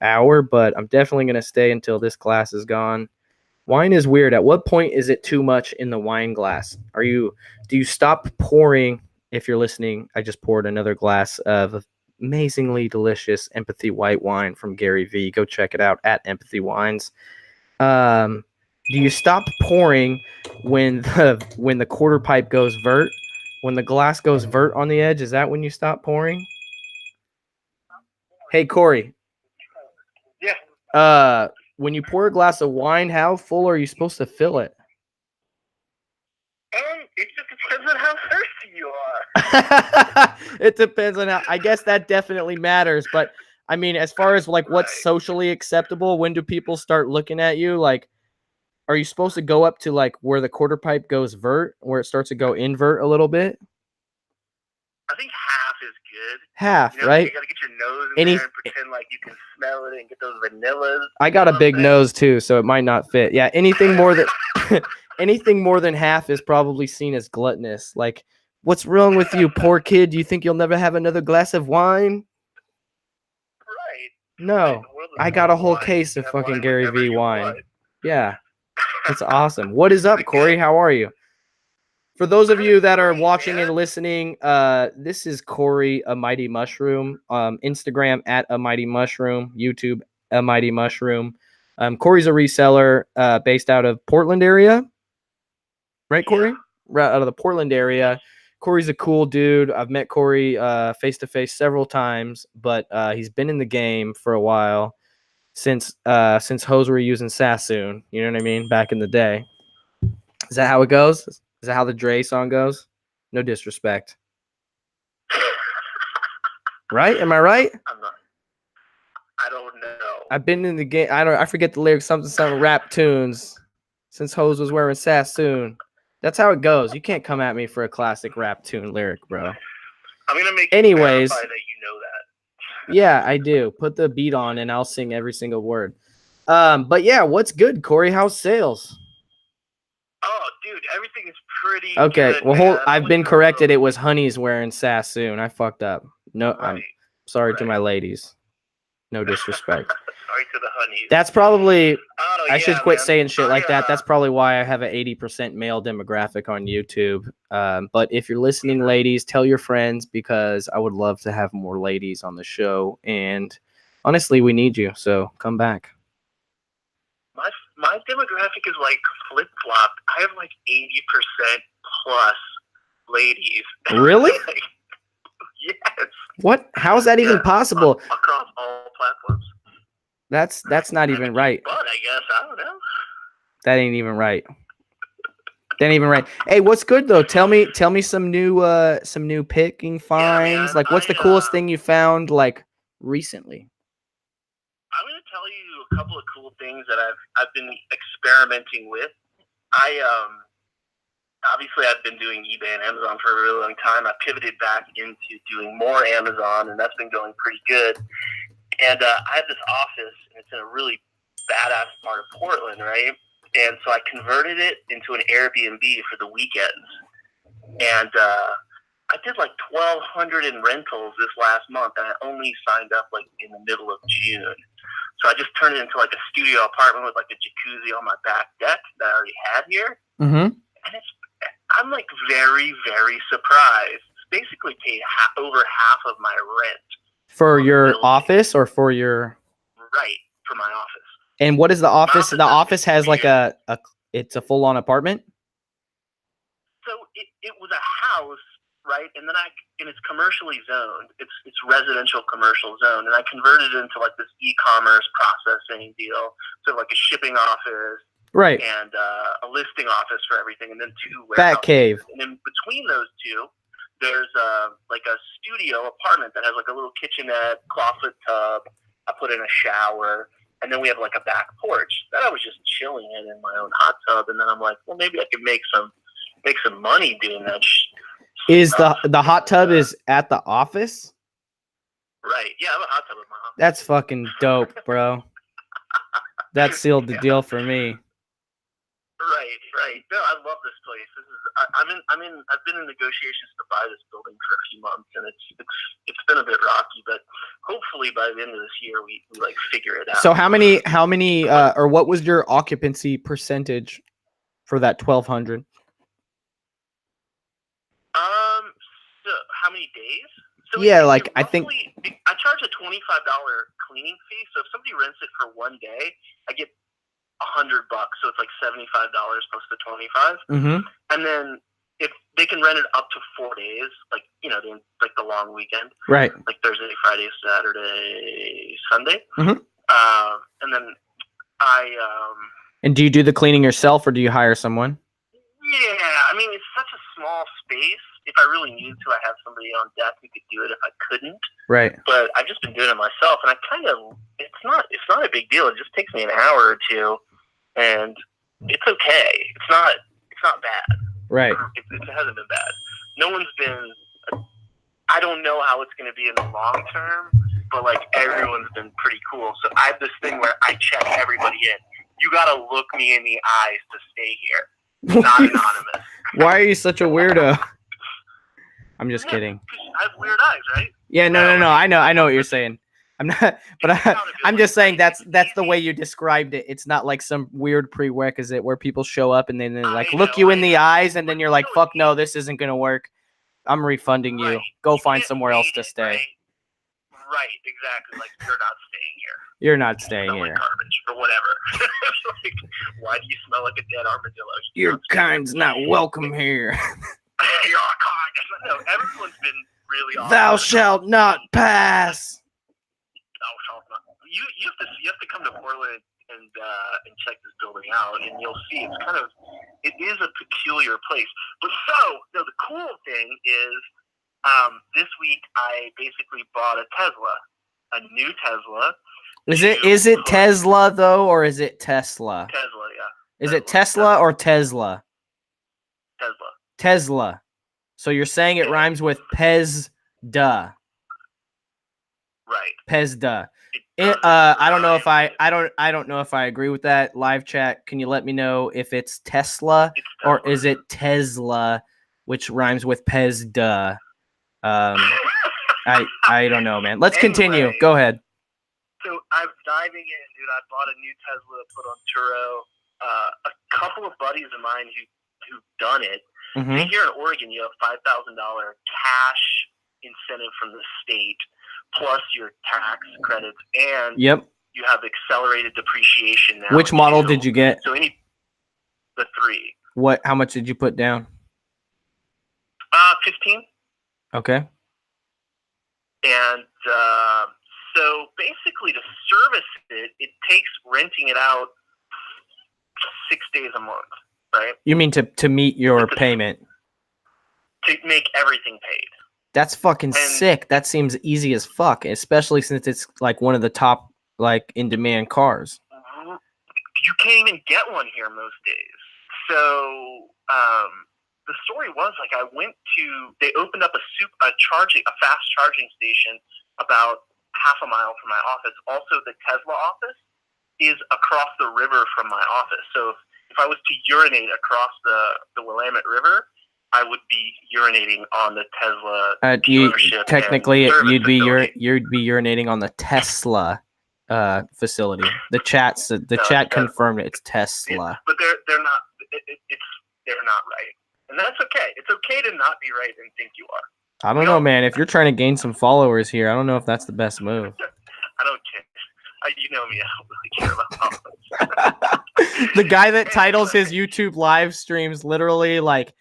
hour. But I'm definitely gonna stay until this glass is gone. Wine is weird. At what point is it too much in the wine glass? Do you stop pouring? If you're listening, I just poured another glass of amazingly delicious Empathy white wine from Gary V. Go check it out at Empathy Wines. Do you stop pouring when the quarter pipe goes vert? When the glass goes vert on the edge, is that when you stop pouring? Hey, Corey. Yeah. When you pour a glass of wine, how full are you supposed to fill it? It just depends on how thirsty you are. It depends on how. I guess that definitely matters, but I mean, as far as like what's socially acceptable, when do people start looking at you? Like, are you supposed to go up to like where the quarter pipe goes vert, where it starts to go invert a little bit? I think half is good. Half, you know, right? You gotta get your nose in there and pretend like you can smell it and get those vanillas. I got a big nose too, so it might not fit. Yeah, anything more than anything more than half is probably seen as gluttonous. Like, what's wrong with you, poor kid? Do you think you'll never have another glass of wine? Right. No, I got a whole case of fucking Gary V wine. Yeah, it's awesome. What is up, Corey? How are you? For those of you that are watching and listening, this is Corey, A Mighty Mushroom. Instagram at A Mighty Mushroom. YouTube, A Mighty Mushroom. Corey's a reseller based out of Portland area. Right, Corey? Right out of the Portland area. Corey's a cool dude. I've met Corey face-to-face several times, but he's been in the game for a while since hoes were using Sassoon. You know what I mean? Back in the day. Is that how it goes? Is that how the Dre song goes? No disrespect. Right? Am I right? I don't know. I've been in the game. I forget the lyrics. Something rap tunes. Since hoes was wearing Sassoon. That's how it goes. You can't come at me for a classic rap tune lyric, bro. I'm gonna make Anyways, you verify that you know that. Yeah, I do. Put the beat on and I'll sing every single word. But yeah, what's good, Corey? How's sales? Oh, dude, everything is pretty Okay, good, well, man. I've been corrected. It was Honey's wearing Sassoon. I fucked up. No, Right. I'm sorry to my ladies. No disrespect. Sorry to the honeys. That's probably. Oh, I should quit man. saying shit like that. That's probably why I have an 80% male demographic on YouTube. But if you're listening, ladies, tell your friends, because I would love to have more ladies on the show. And honestly, we need you. So come back. my demographic is like flip flop. I have like 80% plus ladies. Really? Yes. What? How is that even Yeah, possible? across all platforms. That's not even right. But I guess I don't know. That ain't even right. That ain't even right. Hey, what's good though? Tell me some new picking finds. man, Like, what's the coolest thing you found like recently? I'm gonna tell you a couple of cool things that I've been experimenting with. Obviously I've been doing eBay and Amazon for a really long time. I pivoted back into doing more Amazon, and that's been going pretty good. And I have this office, and it's in a really badass part of Portland, right? And so I converted it into an Airbnb for the weekends. And I did like 1,200 in rentals this last month, and I only signed up like in the middle of June. So I just turned it into like a studio apartment with like a jacuzzi on my back deck that I already had here. Mm-hmm. And I'm like very, very surprised. Basically paid over half of my rent. For your office or for your? Right, for my office. And what is the office? The office has like weird. it's a full-on apartment? So it was a house, right? And then it's commercially zoned. It's residential commercial zone. And I converted it into like this e-commerce processing deal. So like a shipping office. Right. And a listing office for everything, and then 2 warehouses. Bat cave. And in between those two, there's like a studio apartment that has like a little kitchenette, clawfoot tub. I put in a shower, and then we have like a back porch that I was just chilling in my own hot tub. And then I'm like, well, maybe I could make some money doing that. Is the hot tub is at the office? Right. Yeah, I have a hot tub at my office. That's fucking dope, bro. That sealed the deal for me. Right. No, I love this place. I've been in negotiations to buy this building for a few months, and it's been a bit rocky, but hopefully by the end of this year we like figure it out. So how many or what was your occupancy percentage for that 1,200? So how many days? So yeah, like I think I charge a $25 cleaning fee. So if somebody rents it for one day, I get $100, so it's like $75 plus the 25. Mm-hmm. And then if they can rent it up to 4 days, like like the long weekend, right? Like Thursday, Friday, Saturday, Sunday. Mm-hmm. And then And do you do the cleaning yourself, or do you hire someone? Yeah, I mean it's such a small space. If I really needed to, I have somebody on deck who could do it if I couldn't. Right. But I've just been doing it myself, and it's not a big deal. It just takes me an hour or two, and it's okay. It's not bad. Right. It hasn't been bad. No one's been. I don't know how it's going to be in the long term, but like everyone's been pretty cool. So I have this thing where I check everybody in. You got to look me in the eyes to stay here. Not anonymous. Why are you such a weirdo? I'm just kidding. I have weird eyes, right? Yeah, no. I know what you're saying. I'm not, but I'm just saying that's the way you described it. It's not like some weird prerequisite where people show up and then they like look you in the eyes and then you're like, fuck no, this isn't gonna work. I'm refunding you. Go find somewhere else to stay. Right, exactly. Like you're not staying here. You're not staying here. Like garbage or whatever. Like, why do you smell like a dead armadillo? Your kind's not welcome here. You're kind. No, everyone's been really awesome. Thou shalt not pass. Thou shalt not. You have to come to Portland and check this building out, and you'll see it is a peculiar place. But the cool thing is, this week I basically bought a Tesla, a new Tesla. Is it Tesla though, or is it Tesla? Tesla, yeah. Is it Tesla or Tesla? Tesla. Tesla. So you're saying it rhymes with Pez-da. Right. Pez-da. I don't know if I don't know if I agree with that. Live chat, can you let me know if it's Tesla or is it Tesla, which rhymes with Pez-da? I don't know, man. Let's continue. Go ahead. So I'm diving in, dude. I bought a new Tesla to put on Turo. A couple of buddies of mine who've done it. Mm-hmm. Here in Oregon, you have $5,000 cash incentive from the state, plus your tax credits, and yep, you have accelerated depreciation now. Which model too. did you get? So the 3. How much did you put down? 15. Okay. And so basically to service it, it takes renting it out 6 days a month, right? You mean to meet your payment? To make everything paid. That's fucking sick. That seems easy as fuck, especially since it's like one of the top like in demand cars. You can't even get one here most days. So the story was like they opened up a fast charging station about half a mile from my office. Also, the Tesla office is across the river from my office. So if I was to urinate across the Willamette River, I would be urinating on the Tesla dealership. Technically, you'd be facility. urinating on the Tesla facility. The chat confirmed it. It's Tesla. But they're not. They're not right, and that's okay. It's okay to not be right and think you are. I don't know, man. If you're trying to gain some followers here, I don't know if that's the best move. I don't care. You know me. I don't really care about followers. The guy that titles his YouTube live streams literally like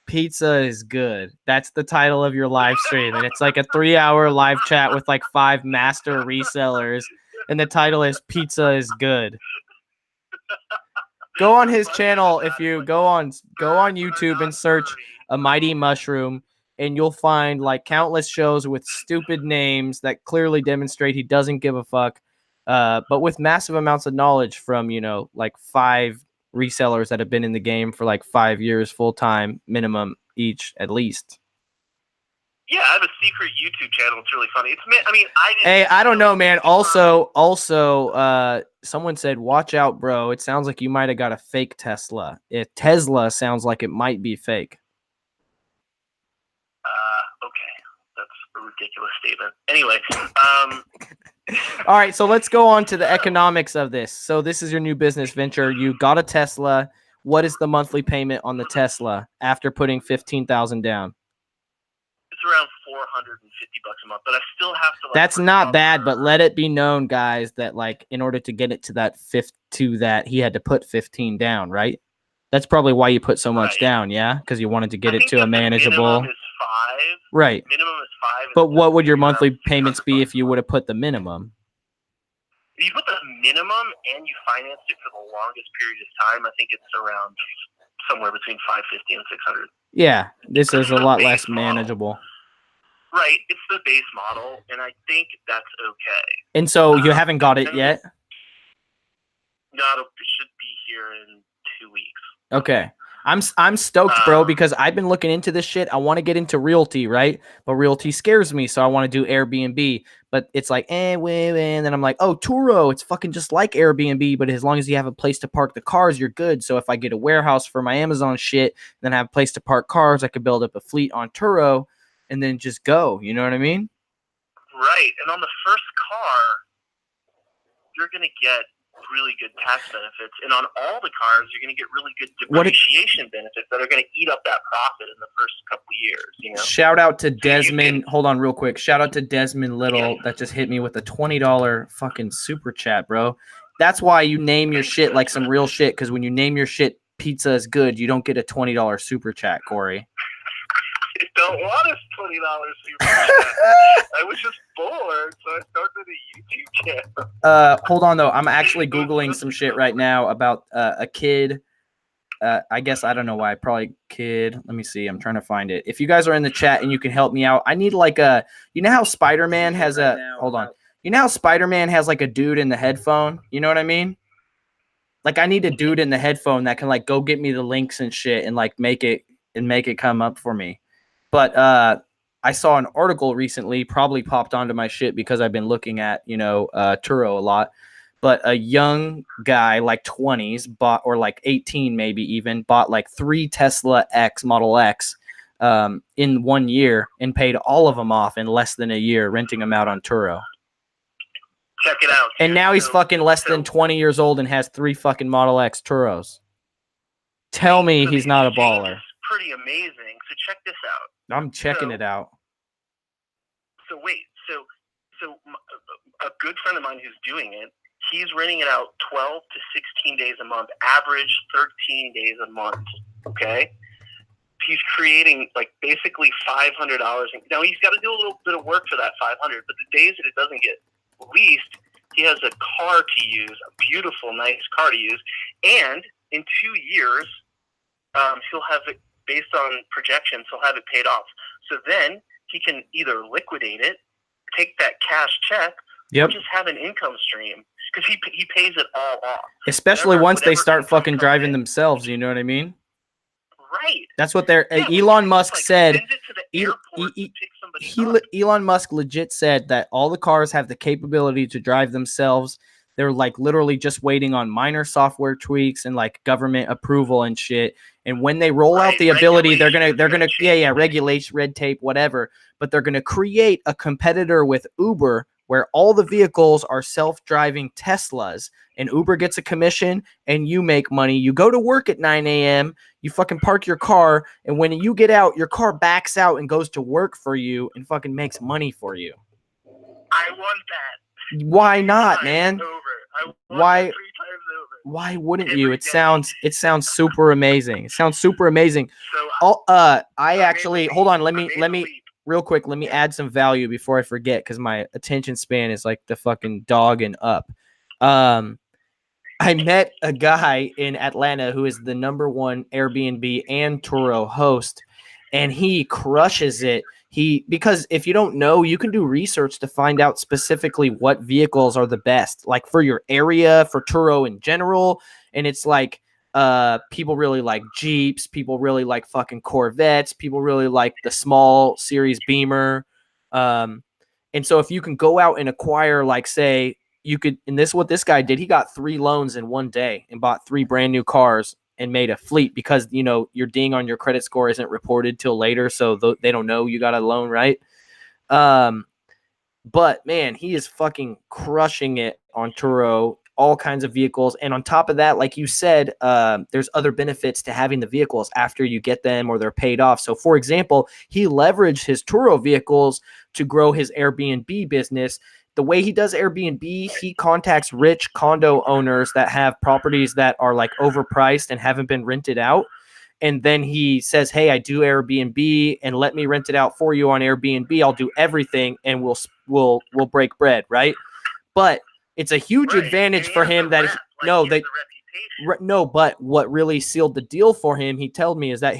"Pizza is good." That's the title of your live stream, and it's like a 3-hour live chat with like 5 master resellers, and the title is "Pizza is good." Go on his channel if you go on YouTube and search A Mighty Mushroom, and you'll find like countless shows with stupid names that clearly demonstrate he doesn't give a fuck, but with massive amounts of knowledge from, like 5 resellers that have been in the game for like 5 years full time minimum each at least. Yeah, I have a secret YouTube channel. It's really funny. I don't know, man. Also, someone said, "Watch out, bro. It sounds like you might have got a fake Tesla. Tesla sounds like it might be fake." Okay, that's a ridiculous statement. Anyway, all right. So let's go on to the economics of this. So this is your new business venture. You got a Tesla. What is the monthly payment on the Tesla after putting $15,000 down? It's around $450 a month, but I still have to. That's not bad, but let it be known, guys, that like in order to get it to that he had to put 15 down, right? That's probably why you put so much down, yeah, because you wanted to get it to a manageable. Minimum is 5. Right. Minimum is 5. But what would your monthly payments be if you would have put the minimum? If you put the minimum and you financed it for the longest period of time, I think it's around somewhere between $550 and $600. Yeah, this is a lot less manageable. Right, it's the base model, and I think that's okay. And so you haven't got it yet? No, it should be here in 2 weeks. Okay. I'm stoked, bro, because I've been looking into this shit. I want to get into realty, right? But realty scares me, so I want to do Airbnb. But it's like, wait, and then I'm like, oh, Turo, it's fucking just like Airbnb, but as long as you have a place to park the cars, you're good. So if I get a warehouse for my Amazon shit, then I have a place to park cars, I could build up a fleet on Turo and then just go. You know what I mean? Right. And on the first car, you're going to get really good tax benefits, and on all the cars you're going to get really good depreciation benefits that are going to eat up that profit in the first couple of years. Shout out to Desmond. Hold on real quick. Shout out to Desmond Little that just hit me with a $20 fucking super chat, bro. That's why you name your shit like some real shit, because when you name your shit Pizza is Good, you don't get a $20 super chat, Corey. I don't want a $20 super chat. I was just bored, so I started a YouTube channel. Hold on though. I'm actually Googling some shit right now about a kid. I guess I don't know why. Probably kid. Let me see. I'm trying to find it. If you guys are in the chat and you can help me out, I need like a. You know how Spider-Man has a. Hold on. You know how Spider-Man has like a dude in the headphone. You know what I mean? Like I need a dude in the headphone that can like go get me the links and shit and like make it come up for me. But I saw an article recently, probably popped onto my shit because I've been looking at, Turo a lot. But a young guy, like 20s, bought, or like 18 maybe even, bought like 3 Tesla Model X in 1 year and paid all of them off in less than a year, renting them out on Turo. Check it out. And now he's fucking less than 20 years old and has 3 fucking Model X Turos. Tell me he's not a baller. Pretty amazing. So check this out. I'm checking it out. So wait, so a good friend of mine who's doing it, he's renting it out 12 to 16 days a month, average 13 days a month. Okay. He's creating like basically $500. Now he's got to do a little bit of work for that 500, but the days that it doesn't get leased, he has a car to use, a beautiful, nice car to use. And in 2 years, he'll have it, based on projections, he'll have it paid off. So then he can either liquidate it, take that cash check, or just have an income stream, because he pays it all off. Especially once they start fucking driving themselves, you know what I mean? Right. That's what they're. Elon Musk said. Elon Musk legit said that all the cars have the capability to drive themselves. They're like literally just waiting on minor software tweaks and like government approval and shit. And when they roll out the ability, they're gonna regulation, red tape, whatever. But they're gonna create a competitor with Uber where all the vehicles are self-driving Teslas, and Uber gets a commission and you make money. You go to work at 9 a.m., you fucking park your car, and when you get out, your car backs out and goes to work for you and fucking makes money for you. I want that. Why not, man? Why wouldn't you? It sounds super amazing. It sounds super amazing. So I actually hold on, let me real quick, let me add some value before I forget, because my attention span is like the fucking dog and up. I met a guy in Atlanta who is the #1 Airbnb and Turo host, and he crushes it. Because if you don't know, you can do research to find out specifically what vehicles are the best, like for your area, for Turo in general. And it's like, people really like Jeeps, people really like fucking Corvettes, people really like the small series Beamer. And so if you can go out and acquire, like, say, you could, and this is what this guy did. He got 3 loans in one day and bought 3 brand new cars and made a fleet, because, you know, your ding on your credit score isn't reported till later. So they don't know you got a loan, right? But man, he is fucking crushing it on Turo, all kinds of vehicles. And on top of that, like you said, there's other benefits to having the vehicles after you get them or they're paid off. So for example, he leveraged his Turo vehicles to grow his Airbnb business. The way he does Airbnb, he contacts rich condo owners that have properties that are like overpriced and haven't been rented out. And then he says, hey, I do Airbnb, and let me rent it out for you on Airbnb. I'll do everything, and we'll break bread, right? But it's a huge advantage for him that but what really sealed the deal for him, he told me, is that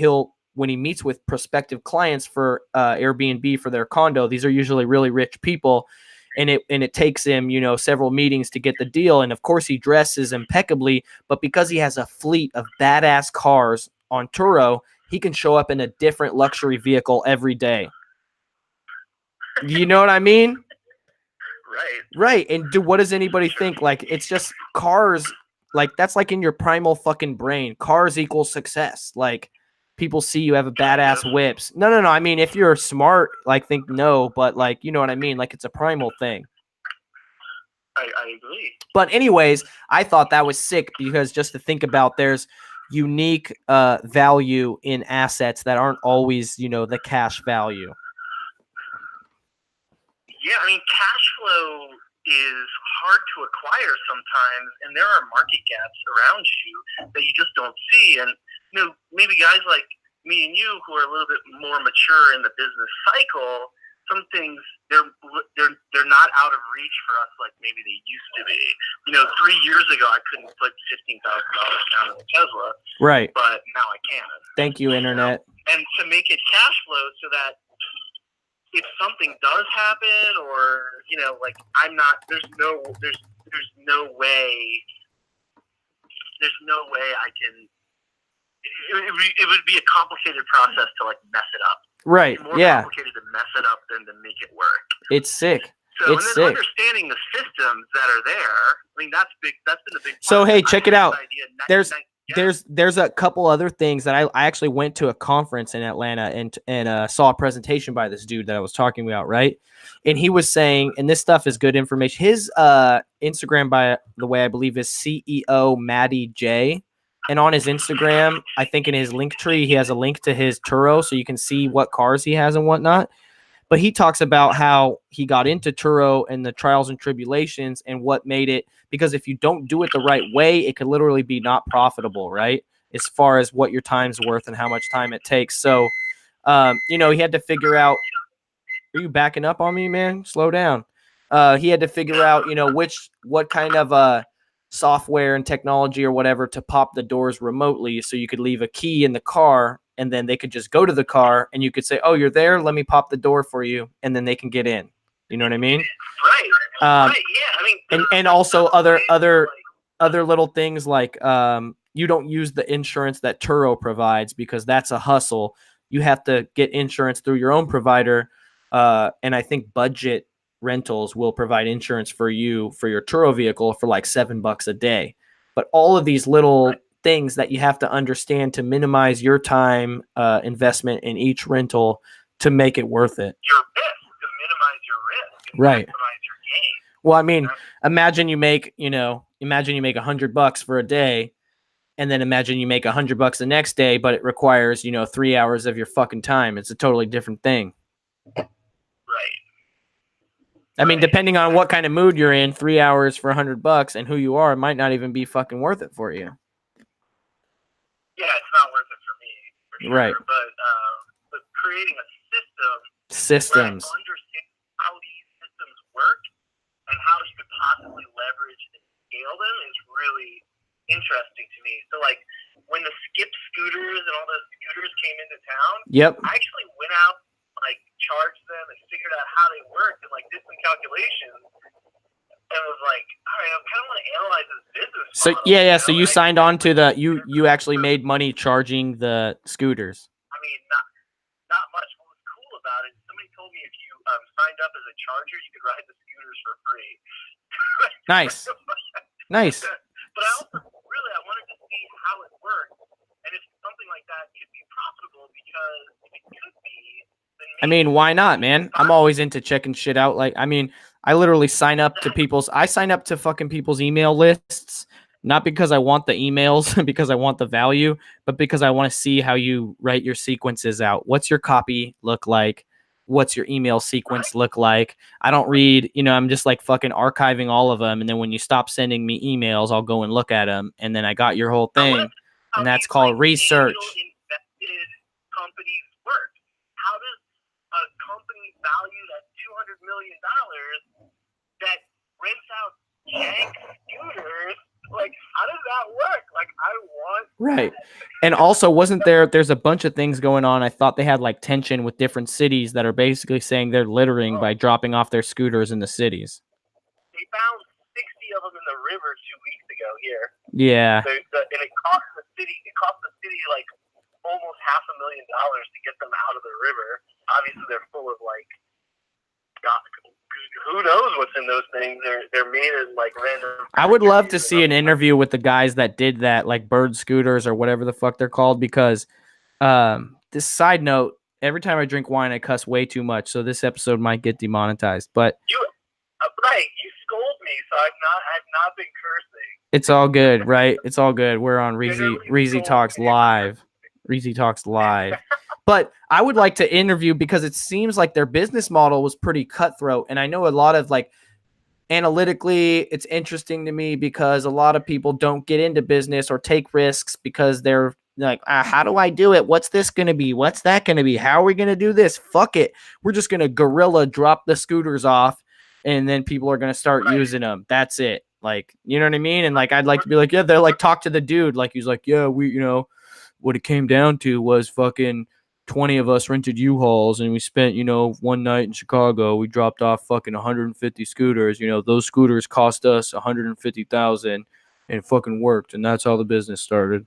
when he meets with prospective clients for Airbnb for their condo, these are usually really rich people. And it takes him, you know, several meetings to get the deal. And of course he dresses impeccably, but because he has a fleet of badass cars on Turo, he can show up in a different luxury vehicle every day. You know what I mean? Right. And what does anybody think? Like, it's just cars. Like, that's like in your primal fucking brain. Cars equals success. Like, people see you have a badass whips. No. I mean, if you're smart, like, think no, but like, you know what I mean? Like, it's a primal thing. I agree. But anyways, I thought that was sick, because just to think about, there's unique value in assets that aren't always, you know, the cash value. Yeah, I mean, cash flow is hard to acquire sometimes, and there are market gaps around you that you just don't see. And, you know, maybe guys like me and you who are a little bit more mature in the business cycle, some things they're not out of reach for us like maybe they used to be. You know, 3 years ago I couldn't put $15,000 down in a Tesla, right? But now I can. Thank you, internet. And to make it cash flow so that if something does happen, or, you know, like, there's no way I can. It would be a complicated process to like mess it up. Right. It's more complicated to mess it up than to make it work. It's sick. So, and then understanding the systems that are there. I mean, that's big. That's been a big. So hey, check it out. There's a couple other things that I actually went to a conference in Atlanta and saw a presentation by this dude that I was talking about, right? And he was saying, and this stuff is good information. His Instagram, by the way, I believe is CEO Matty J. And on his Instagram, I think in his link tree, he has a link to his Turo, so you can see what cars he has and whatnot. But he talks about how he got into Turo and the trials and tribulations and what made it, because if you don't do it the right way, it could literally be not profitable, right? As far as what your time's worth and how much time it takes. So, you know, he had to figure out. Are you backing up on me, man? Slow down. He had to figure out, you know, what kind of software and technology or whatever to pop the doors remotely, so you could leave a key in the car and then they could just go to the car and you could say, "Oh, you're there. Let me pop the door for you," and then they can get in. You know what I mean? Right. Right. Yeah. I mean, And also other little things like you don't use the insurance that Turo provides because that's a hustle. You have to get insurance through your own provider. And I think Budget Rentals will provide insurance for you for your Turo vehicle for like $7 a day. But all of these little things that you have to understand to minimize your time investment in each rental to make it worth it. your risk, to minimize your risk and Right. maximize your gain. Well, I mean, imagine you make $100 for a day, and then imagine you make $100 the next day, but it requires, 3 hours of your fucking time. It's a totally different thing. Right. I mean, depending on what kind of mood you're in, 3 hours for $100 and who you are, it might not even be fucking worth it for you. Yeah, it's not worth it for me, for sure. Right. But creating a system Systems. where I understand how these systems work and how you could possibly leverage and scale them is really interesting to me. So, like, when the skip scooters and all those scooters came into town, Yep. I actually went out, like, charged them and figured out how they worked and, like, did some calculations. And was like, all right, I kind of want to analyze this business So model, yeah. you So know? you And signed on to you actually made money charging the scooters. I mean, not much. What was cool about it, somebody told me if you signed up as a charger, you could ride the scooters for free. Nice. Nice. But I also I wanted to see how it worked, and if something like that could be profitable, because if it could be, then I mean, why not, man? I'm always into checking shit out. Like, I mean, I literally sign up to fucking people's email lists, not because I want the emails, because I want the value, but because I want to see how you write your sequences out. What's your copy look like? What's your email sequence look like? I don't read, I'm just like fucking archiving all of them. And then when you stop sending me emails, I'll go and look at them. And then I got your whole thing. And that's called research. Invested companies work. How does a company valued at $200 million that rents out jank scooters, like, how does that work? Like, I want right. And also, there's a bunch of things going on. I thought they had like tension with different cities that are basically saying they're littering by dropping off their scooters in the cities. They found 60 of them in the river 2 weeks ago here. Yeah. And it cost the city like almost $500,000 to get them out of the river. Obviously, they're full of like, God, who knows what's in those things? They're made in like random. I would love to see an interview with the guys that did that, like Bird Scooters or whatever the fuck they're called, because this side note, every time I drink wine, I cuss way too much, so this episode might get demonetized. But you scold me, so I've not been cursing. It's all good, right? It's all good. We're on Reezy Talks Live. Reezy Talks Live. But I would like to interview, because it seems like their business model was pretty cutthroat. And I know a lot of, like, analytically, it's interesting to me because a lot of people don't get into business or take risks because they're like, how do I do it? What's this going to be? What's that going to be? How are we going to do this? Fuck it. We're just going to guerrilla drop the scooters off, and then people are going to start using them. That's it. Like, you know what I mean? And like, I'd like to be like, yeah, they're like, talk to the dude. Like, he's like, yeah, we, what it came down to was fucking 20 of us rented U-Hauls, and we spent, one night in Chicago. We dropped off fucking 150 scooters. Those scooters cost us $150,000, and it fucking worked. And that's how the business started.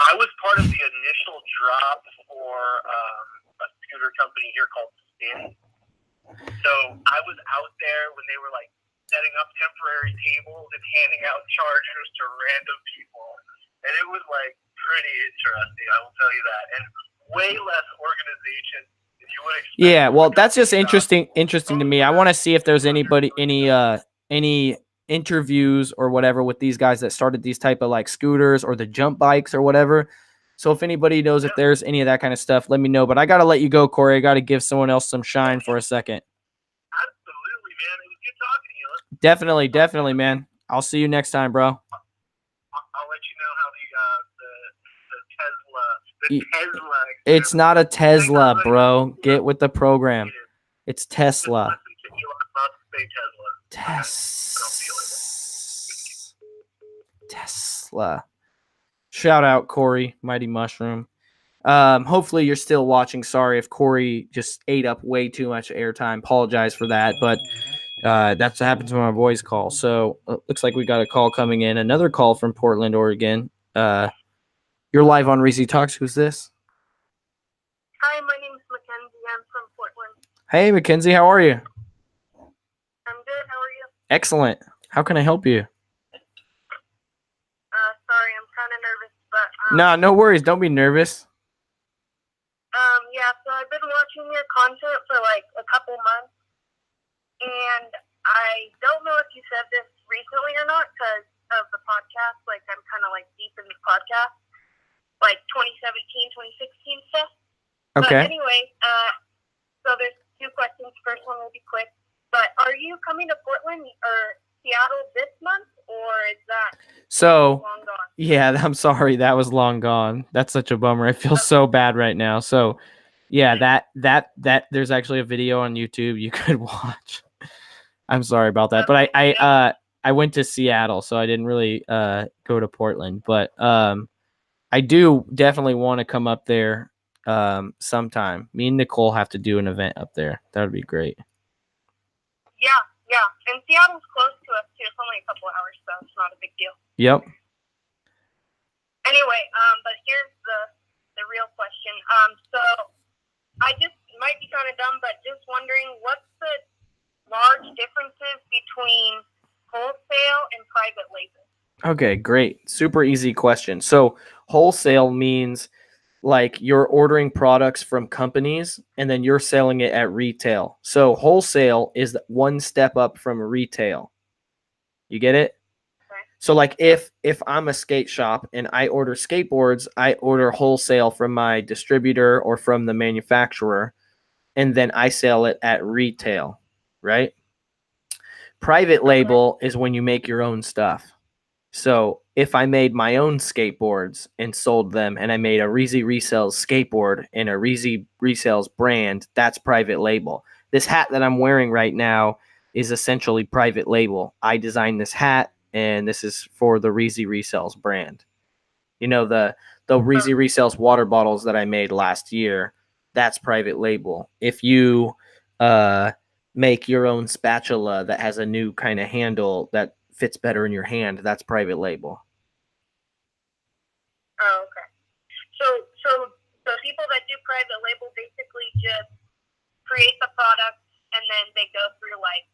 I was part of the initial drop for a scooter company here called Spin. So I was out there when they were like setting up temporary tables and handing out chargers to random people. And it was like pretty interesting, I will tell you that. And way less organization than you would expect. Yeah, well, that's just interesting to me. I want to see if there's any interviews or whatever with these guys that started these type of like scooters or the jump bikes or whatever, So if anybody knows if there's any of that kind of stuff, let me know. But I got to let you go, Corey. I got to give someone else some shine for a second. Absolutely, man. It was good talking to you. Definitely, man. I'll see you next time, bro. I'll let you know how the Tesla. It's not a Tesla, bro. Get with the program. It's Tesla. Tesla. Shout out Corey, Mighty Mushroom. Hopefully you're still watching. Sorry if Corey just ate up way too much airtime. Apologize for that, but that's what happens when my voice call. So looks like we got a call coming in. Another call from Portland, Oregon. You're live on Reezy Talks. Who's this? Hi, my name is Mackenzie. I'm from Portland. Hey, Mackenzie. How are you? I'm good. How are you? Excellent. How can I help you? Sorry, I'm kind of nervous, but No worries. Don't be nervous. yeah. So I've been watching your content for like a couple months, and I don't know if you said this recently or not because of the podcast. Like I'm kind of like deep in the podcast, like 2017, 2016 stuff. Okay. But anyway, so there's two questions. First one will be quick. But are you coming to Portland or Seattle this month, or is that long gone? Yeah, I'm sorry. That was long gone. That's such a bummer. I feel so bad right now. So, yeah, that there's actually a video on YouTube you could watch. I'm sorry about that, but I went to Seattle, so I didn't really go to Portland. But I do definitely want to come up there sometime. Me and Nicole have to do an event up there. That would be great. Yeah. And Seattle's close to us too. It's only a couple hours, so it's not a big deal. Yep. Anyway, but here's the real question. So I just might be kind of dumb, but just wondering what's the large differences between wholesale and private label? Okay, great. Super easy question. So wholesale means like you're ordering products from companies and then you're selling it at retail. So wholesale is one step up from retail. You get it? Okay. So like if I'm a skate shop and I order skateboards, I order wholesale from my distributor or from the manufacturer, and then I sell it at retail, right? Private label is when you make your own stuff. So if I made my own skateboards and sold them and I made a Reezy Resells skateboard in a Reezy Resells brand, that's private label. This hat that I'm wearing right now is essentially private label. I designed this hat and this is for the Reezy Resells brand. You know, the Reezy Resells water bottles that I made last year, that's private label. If you make your own spatula that has a new kind of handle that fits better in your hand, that's private label. Oh, okay. So the people that do private label basically just create the product and then they go through like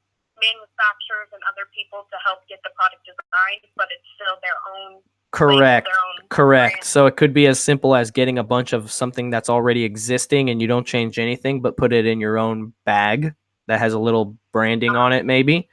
manufacturers and other people to help get the product designed, but it's still their own. Correct. Brand. So it could be as simple as getting a bunch of something that's already existing and you don't change anything, but put it in your own bag that has a little branding on it, maybe.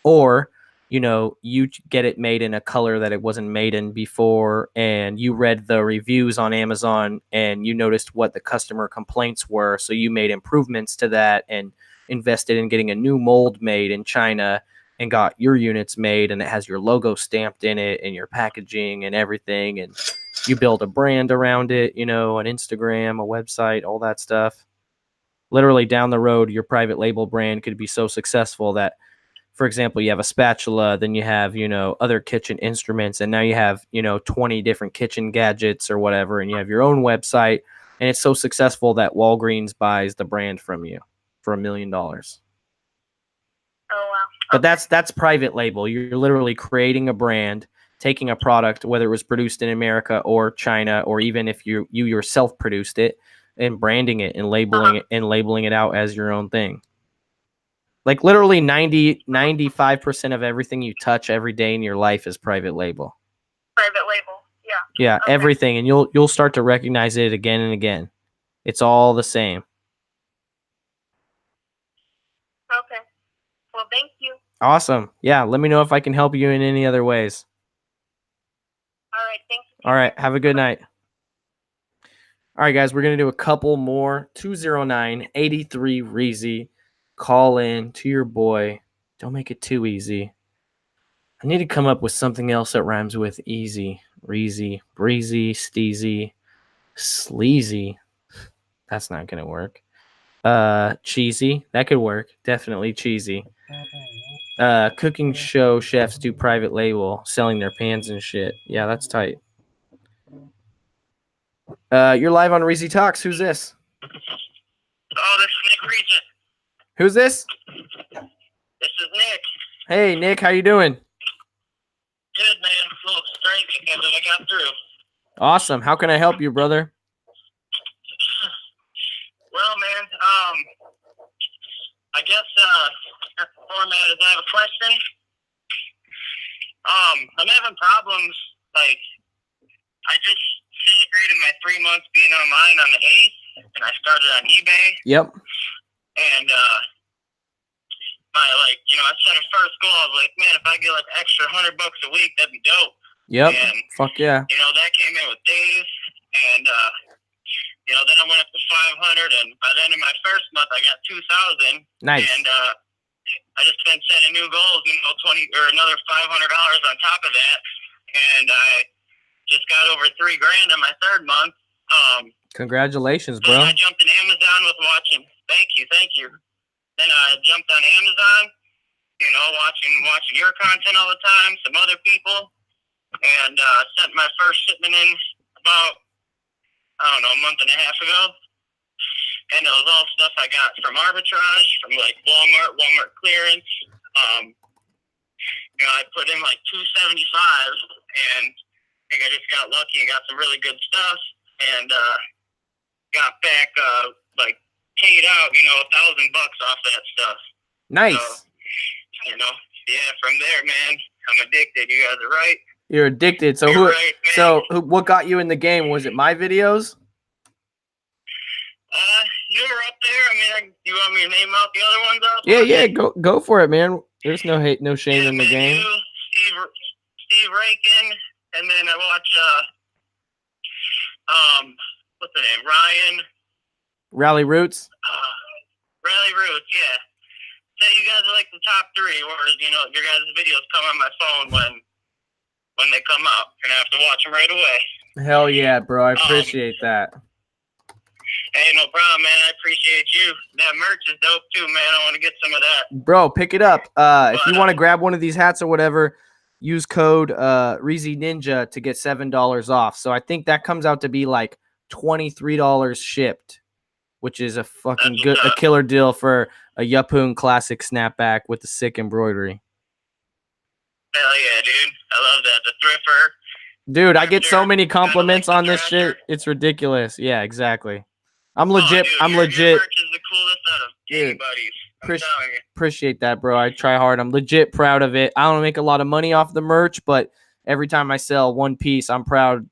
Or, you know, you get it made in a color that it wasn't made in before, and you read the reviews on Amazon and you noticed what the customer complaints were. So you made improvements to that and invested in getting a new mold made in China and got your units made, and it has your logo stamped in it and your packaging and everything. And you build a brand around it, you know, an Instagram, a website, all that stuff. Literally down the road, your private label brand could be so successful that, for example, you have a spatula, then you have, you know, other kitchen instruments, and now you have, you know, 20 different kitchen gadgets or whatever, and you have your own website, and it's so successful that Walgreens buys the brand from you for $1 million. Oh, wow. But that's private label. You're literally creating a brand, taking a product, whether it was produced in America or China, or even if you yourself produced it, and branding it and labeling it out as your own thing. Like literally 95% of everything you touch every day in your life is private label. Private label, yeah. Yeah, okay. Everything, and you'll start to recognize it again and again. It's all the same. Okay. Well, thank you. Awesome. Yeah, let me know if I can help you in any other ways. All right, thank you. All right, have a good night. All right, guys, we're going to do a couple more. 209-83 Reezy. Call in to your boy. Don't make it too easy. I need to come up with something else that rhymes with easy. Reezy, breezy, steezy, sleazy. That's not going to work. Cheesy. That could work. Definitely cheesy. Cooking show chefs do private label, selling their pans and shit. Yeah, that's tight. You're live on Reezy Talks. Who's this? Oh, this is Nick Regent. Who's this? This is Nick. Hey, Nick. How you doing? Good, man. A little strange because I got through. Awesome. How can I help you, brother? Well, man, I guess the format is I have a question. I'm having problems. Like, I just celebrated my 3 months being online on the 8th, and I started on eBay. Yep. And I set a first goal. I was like, man, if I get like extra $100 a week, that'd be dope. Yep. And, fuck yeah. That came in with days, and then I went up to 500, and by the end of my first month, I got 2,000. Nice. And I just been setting new goals, 20 or another $500 on top of that, and I just got over $3,000 on my third month. Congratulations, so bro. I jumped in Amazon with watching. Thank you. Then I jumped on Amazon, watching your content all the time, some other people, and sent my first shipment in about, a month and a half ago. And it was all stuff I got from arbitrage, from like Walmart clearance. I put in like 275, and I think I just got lucky and got some really good stuff, and got back paid out, $1,000 off that stuff. Nice. So, from there, man, I'm addicted. You guys are right. You're addicted. So You're right, man. what got you in the game? Was it my videos? You were up there. I mean, you want me to name out the other ones up? Yeah. Go for it, man. There's no hate, no shame in the game. You, Steve Rakin, and then I watch what's the name? Ryan. Rally Roots. Rally Roots, yeah. So you guys are like the top three, or your guys' videos come on my phone when they come out, and I have to watch them right away. Hell yeah, bro. I appreciate that. Hey, no problem, man. I appreciate you. That merch is dope too, man. I want to get some of that. Bro, pick it up. If you want to grab one of these hats or whatever, use code Reezy Ninja to get $7 off. So I think that comes out to be like $23 shipped, which is a fucking a killer deal for a Yapoon classic snapback with the sick embroidery. Hell yeah, dude. I love that. The thrifter. Dude, I get so many compliments on this shit. It's ridiculous. Yeah, exactly. I'm legit. Dude, I'm your legit. merch is the coolest out of anybody's. I'm telling you. Appreciate that, bro. I try hard. I'm legit proud of it. I don't make a lot of money off the merch, but every time I sell one piece, I'm proud,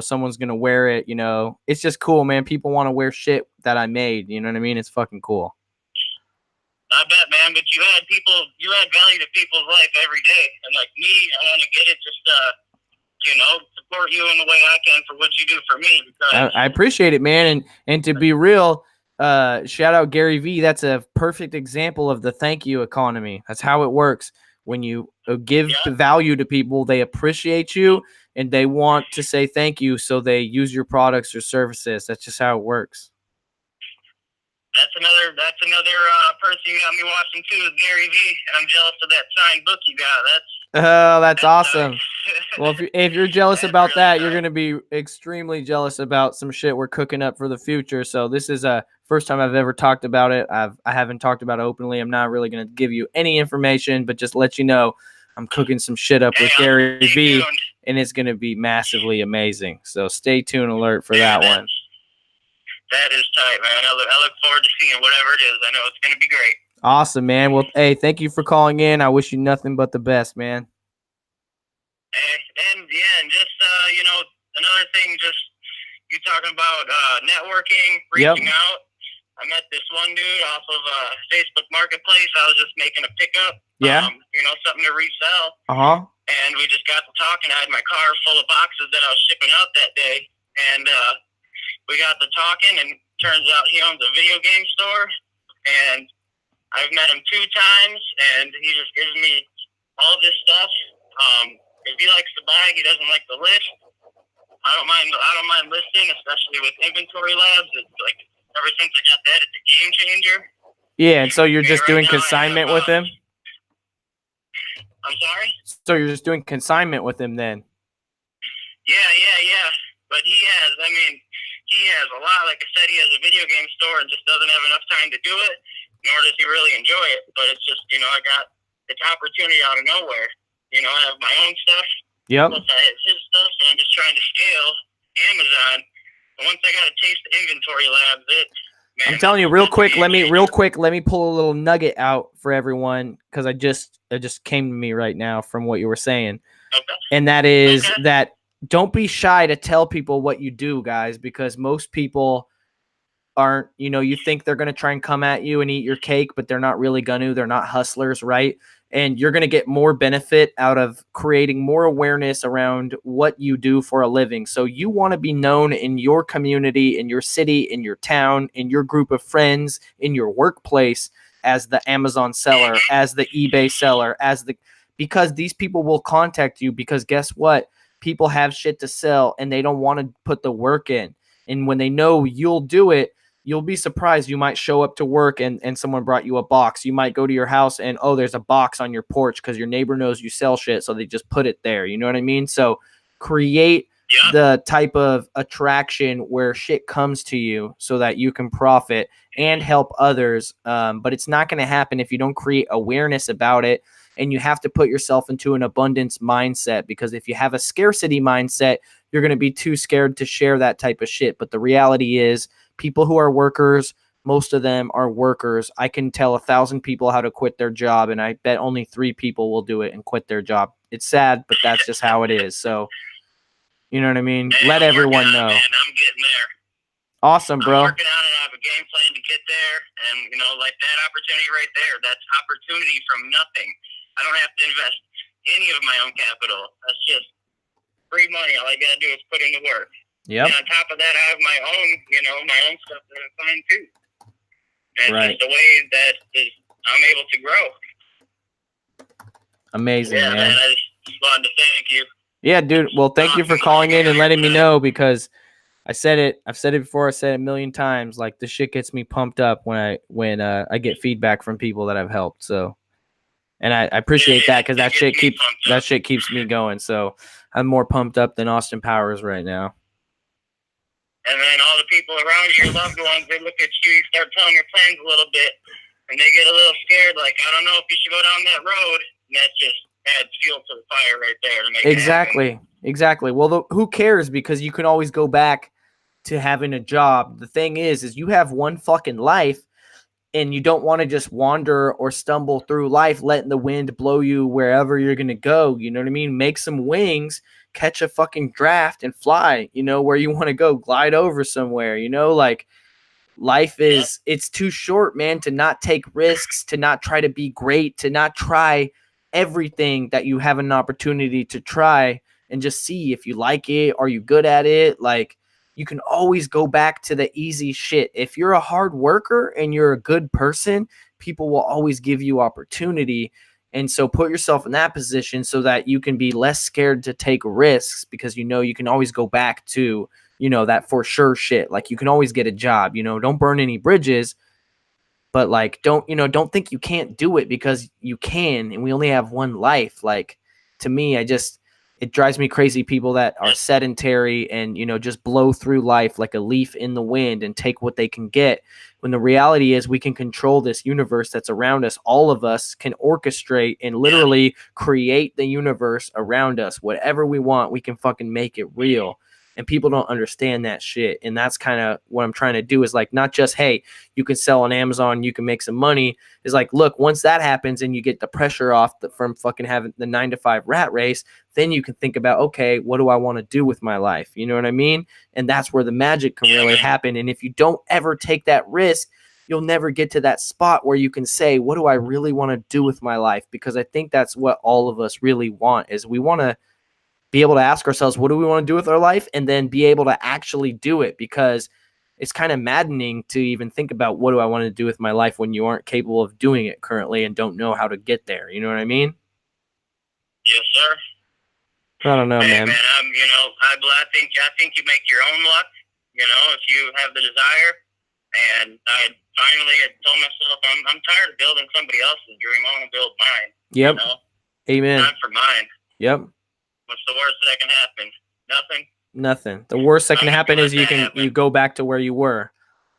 someone's going to wear it, It's just cool, man. People want to wear shit that I made, you know what I mean? It's fucking cool. I bet, man, but you add value to people's life every day. And like me, I want to get it just support you in the way I can for what you do for me. I appreciate it, man. And to be real, shout out Gary V. That's a perfect example of the thank you economy. That's how it works. When you give value to people, they appreciate you and they want to say thank you, so they use your products or services. That's just how it works. That's another person you got me watching too is Gary V. And I'm jealous of that signed book you got. That's awesome. Well, if you're jealous about that, you're gonna be extremely jealous about some shit we're cooking up for the future. So this is a first time I've ever talked about it. I haven't talked about it openly. I'm not really gonna give you any information, but just let you know I'm cooking some shit up with Gary V, and it's gonna be massively amazing. So stay tuned, alert for that one. That is tight, man. I look forward to seeing whatever it is. I know it's gonna be great. Awesome, man. Well, hey, thank you for calling in. I wish you nothing but the best, man. And just another thing, just you talking about networking, reaching out. I met this one dude off of Facebook Marketplace. I was just making a pickup. Yeah. Something to resell. And we just got to talking. I had my car full of boxes that I was shipping out that day, and we got to talking, and turns out he owns a video game store, and I've met him 2 times, and he just gives me all this stuff. If he likes to buy, he doesn't like to list. I don't mind listing, especially with inventory labs. It's like ever since I got that, it's a game changer. Yeah, and so you're Okay, just right doing now I consignment have, with him? I'm sorry? So you're just doing consignment with him then? Yeah. But he has a lot. Like I said, he has a video game store and just doesn't have enough time to do it, nor does he really enjoy it. But it's just, I got this opportunity out of nowhere. I have my own stuff. Yep. Plus I have his stuff, and I'm just trying to scale Amazon. And once I got a taste of inventory labs, man, I'm telling you, real quick, let me pull a little nugget out for everyone, because it just came to me right now from what you were saying. Okay. And that is that don't be shy to tell people what you do, guys, because most people aren't, you think they're going to try and come at you and eat your cake, but they're not really going to. They're not hustlers, right? And you're going to get more benefit out of creating more awareness around what you do for a living. So you want to be known in your community, in your city, in your town, in your group of friends, in your workplace as the Amazon seller, as the eBay seller, because these people will contact you, because guess what? People have shit to sell and they don't want to put the work in. And when they know you'll do it, you'll be surprised. You might show up to work and someone brought you a box. You might go to your house and, there's a box on your porch because your neighbor knows you sell shit, so they just put it there. You know what I mean? So create the type of attraction where shit comes to you so that you can profit and help others. But it's not going to happen if you don't create awareness about it. And you have to put yourself into an abundance mindset, because if you have a scarcity mindset, you're going to be too scared to share that type of shit. But the reality is, people who are workers, most of them are workers. I can tell 1,000 people how to quit their job, and I bet only 3 people will do it and quit their job. It's sad, but that's just how it is. So, you know what I mean? Let everyone know. Man, I'm getting there. Awesome, bro. I'm working on it. I have a game plan to get there. And, like that opportunity right there, that's opportunity from nothing. I don't have to invest any of my own capital. That's just free money. All I got to do is put in the work. Yep. And on top of that, I have my own stuff that I'm fine too. And Right. just the way that I'm able to grow. Amazing, man. I just wanted to thank you. Yeah, dude. Well, thank you for calling in and letting me know, because I've said it before. I said it a million times. Like, this shit gets me pumped up when I get feedback from people that I've helped. So, and I appreciate that, because that shit keeps me going. So I'm more pumped up than Austin Powers right now. And then all the people around you, your loved ones, they look at you, start telling your plans a little bit, and they get a little scared, like, I don't know if you should go down that road. And that just adds fuel to the fire right there to make Exactly. Well, who cares? Because you can always go back to having a job. The thing is you have one fucking life, and you don't want to just wander or stumble through life, letting the wind blow you wherever you're going to go. You know what I mean? Make some wings, catch a fucking draft and fly, where you want to go, glide over somewhere, like life is, it's too short, man, to not take risks, to not try to be great, to not try everything that you have an opportunity to try, and just see if you like it. Are you good at it? Like, you can always go back to the easy shit. If you're a hard worker and you're a good person, people will always give you opportunity. And so put yourself in that position so that you can be less scared to take risks, because you can always go back to, that for sure shit. Like, you can always get a job, don't burn any bridges, but like, don't think you can't do it, because you can, and we only have one life. Like, to me, it drives me crazy, people that are sedentary and, just blow through life like a leaf in the wind and take what they can get, when the reality is we can control this universe that's around us. All of us can orchestrate and literally create the universe around us. Whatever we want, we can fucking make it real. And people don't understand that shit. And that's kind of what I'm trying to do, is like, not just, hey, you can sell on Amazon, you can make some money. Is like, look, once that happens and you get the pressure off from fucking having the 9-to-5 rat race, then you can think about, okay, what do I want to do with my life? You know what I mean? And that's where the magic can really happen. And if you don't ever take that risk, you'll never get to that spot where you can say, what do I really want to do with my life? Because I think that's what all of us really want, is we want to be able to ask ourselves, what do we want to do with our life? And then be able to actually do it. Because it's kind of maddening to even think about what do I want to do with my life when you aren't capable of doing it currently and don't know how to get there. You know what I mean? Yes, sir. I don't know, Hey, man. I think you make your own luck. If you have the desire. And I finally had told myself, I'm tired of building somebody else's dream. I want to build mine. Yep. Amen. Time for mine. Yep. What's the worst that can happen? Nothing. The worst that can I'm happen gonna is let that happen. you go back to where you were,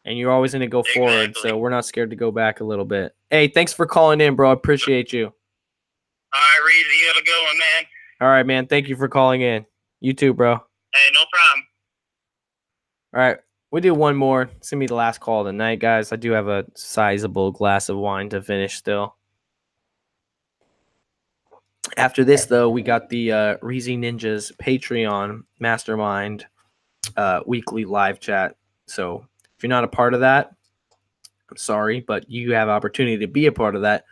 and you're always going to go forward. Exactly. So we're not scared to go back a little bit. Hey, thanks for calling in, bro. I appreciate you. All right, Reezy, you have a good one, man. All right, man. Thank you for calling in. You too, bro. Hey, no problem. All right. We do one more. It's going to be the last call of the night, guys. I do have a sizable glass of wine to finish still. After this, though, we got the Reezy Ninjas Patreon Mastermind weekly live chat. So if you're not a part of that, I'm sorry, but you have opportunity to be a part of that.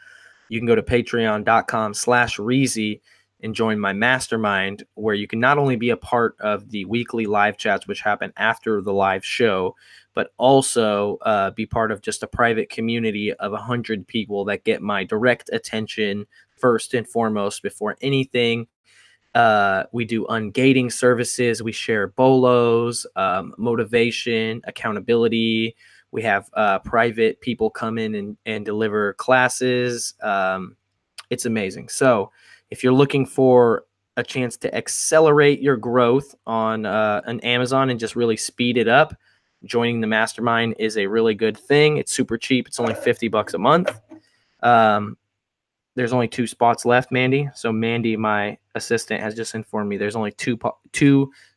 You can go to patreon.com/Reezy and join my mastermind, where you can not only be a part of the weekly live chats, which happen after the live show, but also be part of just a private community of 100 people that get my direct attention first and foremost before anything. We do ungating services. We share bolos, motivation, accountability. We have private people come in and deliver classes. It's amazing. So if you're looking for a chance to accelerate your growth on Amazon and just really speed it up, joining the mastermind is a really good thing. It's super cheap. It's only $50 a month. There's only 2 spots left, Mandy. So Mandy, my assistant, has just informed me there's only two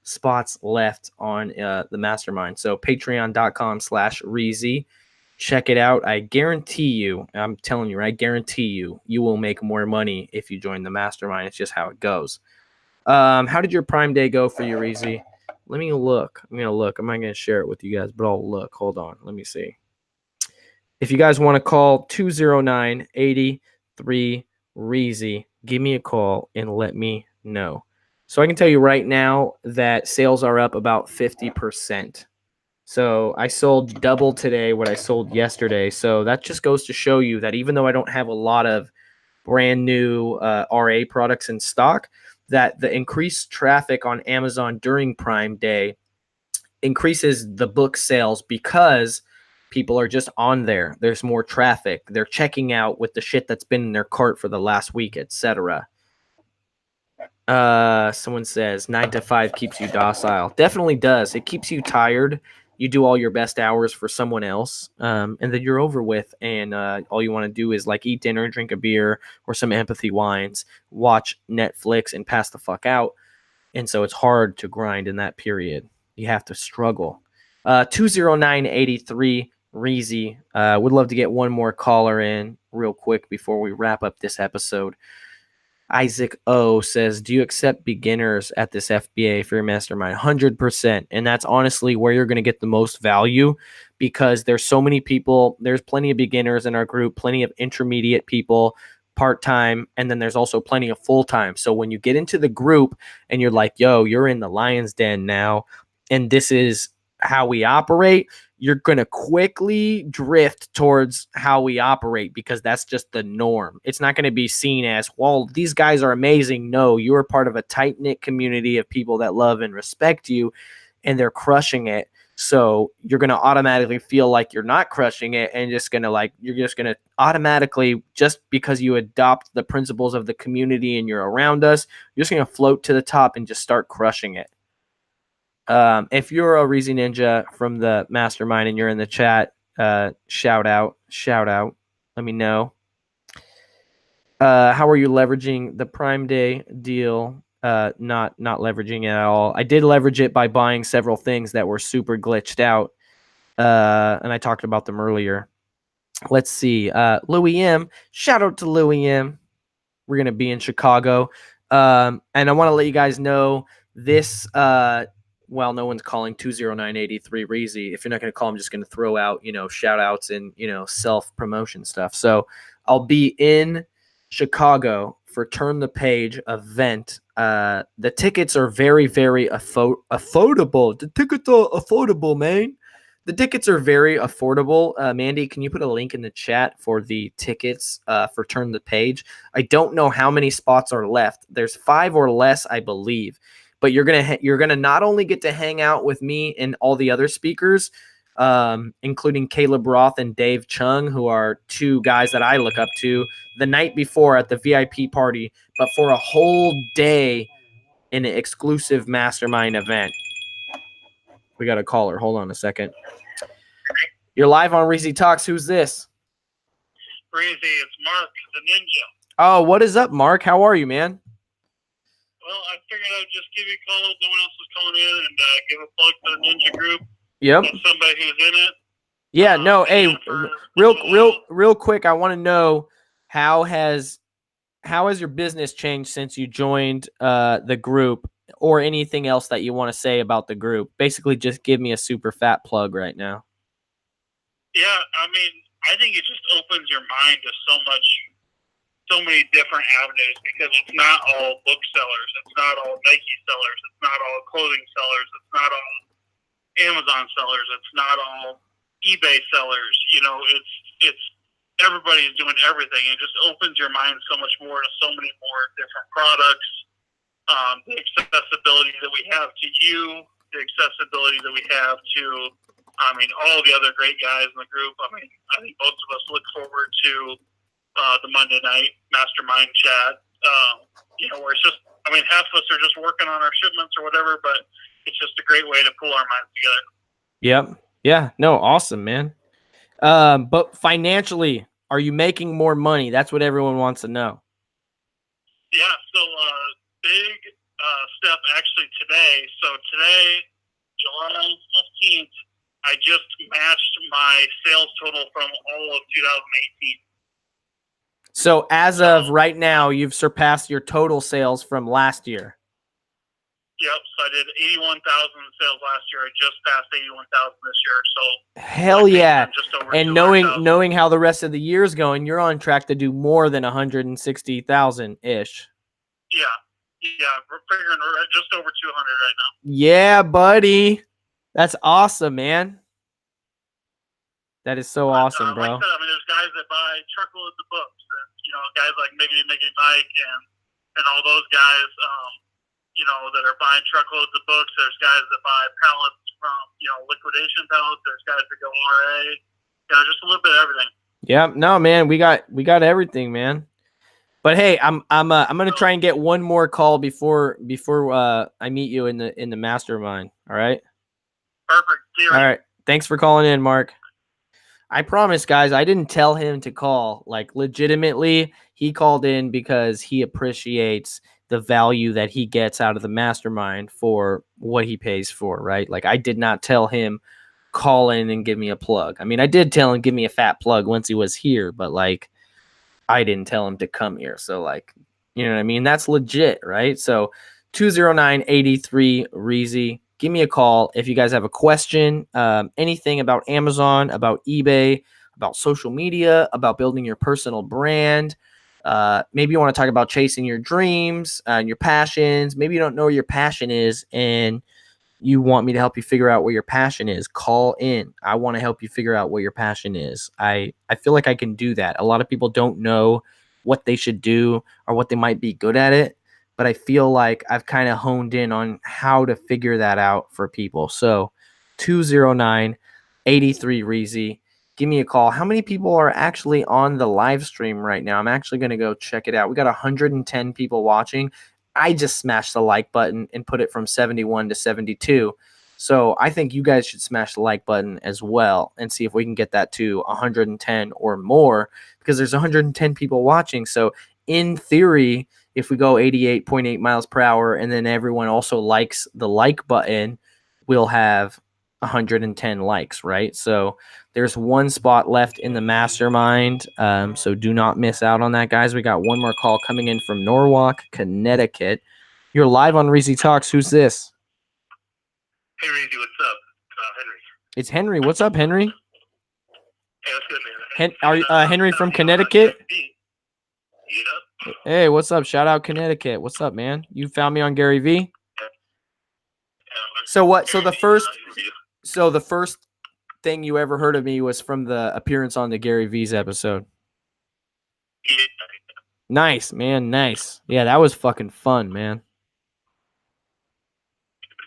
spots left on the mastermind. So patreon.com/Reezy. Check it out. I guarantee you, I'm telling you, I guarantee you will make more money if you join the mastermind. It's just how it goes. How did your Prime Day go for you, Reezy? Let me look. I'm not going to share it with you guys, but I'll look. Hold on. Let me see. If you guys want to call 209-83-Reezy, give me a call and let me know. So I can tell you right now that sales are up about 50%. So I sold double today what I sold yesterday. So that just goes to show you that even though I don't have a lot of brand new RA products in stock, that the increased traffic on Amazon during Prime Day increases the book sales because people are just on there. There's more traffic. They're checking out with the shit that's been in their cart for the last week, etc. Someone says 9 to 5 keeps you docile. Definitely does. It keeps you tired. You do all your best hours for someone else, and then you're over with, and all you want to do is like eat dinner, drink a beer or some empathy wines, watch Netflix, and pass the fuck out. And so it's hard to grind in that period. You have to struggle. 209-83 Reezy. Would love to get one more caller in real quick before we wrap up this episode. Isaac O says, do you accept beginners at this FBA for your mastermind? 100%. And that's honestly where you're going to get the most value, because there's so many people. There's plenty of beginners in our group, plenty of intermediate people, part-time, and then there's also plenty of full-time. So when you get into the group and you're like, yo, you're in the lion's den now, and this is how we operate, you're going to quickly drift towards how we operate, because that's just the norm. It's not going to be seen as, well, these guys are amazing. No, you're part of a tight-knit community of people that love and respect you, and they're crushing it. So you're going to automatically feel like you're not crushing it, and you're just going to automatically, just because you adopt the principles of the community and you're around us, you're just going to float to the top and just start crushing it. If you're a Reezy Ninja from the mastermind and you're in the chat, shout out. Let me know. How are you leveraging the Prime Day deal? Not leveraging it at all. I did leverage it by buying several things that were super glitched out. And I talked about them earlier. Let's see. Louis M. Shout out to Louis M. We're going to be in Chicago. And I want to let you guys know this, well, no one's calling 209-83 Reezy. If you're not going to call, I'm just going to throw out, shout outs and, self-promotion stuff. So I'll be in Chicago for Turn the Page event. The tickets are very, very affordable. The tickets are affordable, man. The tickets are very affordable. Mandy, can you put a link in the chat for the tickets for Turn the Page? I don't know how many spots are left. There's 5 or less, I believe. But you're gonna not only get to hang out with me and all the other speakers, including Caleb Roth and Dave Chung, who are 2 guys that I look up to, the night before at the VIP party, but for a whole day in an exclusive mastermind event. We got a caller. Hold on a second. You're live on Reezy Talks. Who's this? Reezy, it's Mark, the ninja. Oh, what is up, Mark? How are you, man? Well, I figured I'd just give you a call if no one else was calling in and give a plug to the ninja group. Yep. That's somebody who's in it. Yeah, no, hey, for real quick, I want to know how has your business changed since you joined the group, or anything else that you want to say about the group? Basically, just give me a super fat plug right now. Yeah, I mean, I think it just opens your mind to so many different avenues, because it's not all booksellers, it's not all Nike sellers, it's not all clothing sellers, it's not all Amazon sellers, it's not all eBay sellers. You know, it's everybody's doing everything. It just opens your mind so much more to so many more different products. The accessibility that we have to you, the accessibility that we have to, I mean, all the other great guys in the group. I mean, I think both of us look forward to the Monday night mastermind chat. You know, where it's just, I mean, half of us are just working on our shipments or whatever, but it's just a great way to pull our minds together. Yep. Yeah. No. Awesome, man. But financially, are you making more money? That's what everyone wants to know. Yeah. So, big step actually today. So today, July 15th, I just matched my sales total from all of 2018. So as of right now, you've surpassed your total sales from last year. Yep. So I did 81,000 sales last year. I just passed 81,000 this year. So hell yeah. Just over And 200,000. knowing how the rest of the year is going, you're on track to do more than 160,000 ish. Yeah. Yeah. We're figuring we're at just over 200 right now. Yeah, buddy. That's awesome, man. That is so awesome, bro. Like I said, I mean, there's guys that buy truckloads of books, and you know, guys like maybe Mickey Mike and all those guys, you know, that are buying truckloads of books. There's guys that buy pallets from, you know, liquidation pallets. There's guys that go RA. You know, just a little bit of everything. Yeah, no, man, we got everything, man. But hey, I'm gonna try and get one more call before I meet you in the mastermind. All right. Perfect. See you. All right. Thanks for calling in, Mark. I promise, guys, I didn't tell him to call. Like, legitimately, he called in because he appreciates the value that he gets out of the mastermind for what he pays for, right? Like, I did not tell him call in and give me a plug. I mean, I did tell him give me a fat plug once he was here, but like, I didn't tell him to come here. So like, you know what I mean? That's legit, right? So 209-83 Reezy. Give me a call if you guys have a question, anything about Amazon, about eBay, about social media, about building your personal brand. Maybe you want to talk about chasing your dreams and your passions. Maybe you don't know where your passion is and you want me to help you figure out where your passion is. Call in. I want to help you figure out what your passion is. I feel like I can do that. A lot of people don't know what they should do or what they might be good at it. But I feel like I've kind of honed in on how to figure that out for people. So 209-83 Reezy. Give me a call. How many people are actually on the live stream right now? I'm actually going to go check it out. We got 110 people watching. I just smashed the like button and put it from 71 to 72. So I think you guys should smash the like button as well and see if we can get that to 110 or more, because there's 110 people watching. So in theory, if we go 88.8 miles per hour and then everyone also likes the like button, we'll have 110 likes, right? So there's one spot left in the mastermind. So do not miss out on that, guys. We got one more call coming in from Norwalk, Connecticut. You're live on Reezy Talks. Who's this? Hey, Reezy, what's up? Henry. It's Henry. What's up, Henry? Hey, what's good, man? Are you Henry from Connecticut? Yep. Hey, what's up? Shout out Connecticut. What's up, man? You found me on Gary V. So what? So the first thing you ever heard of me was from the appearance on the Gary V's episode. Yeah. Nice, man. Nice. Yeah, that was fucking fun, man.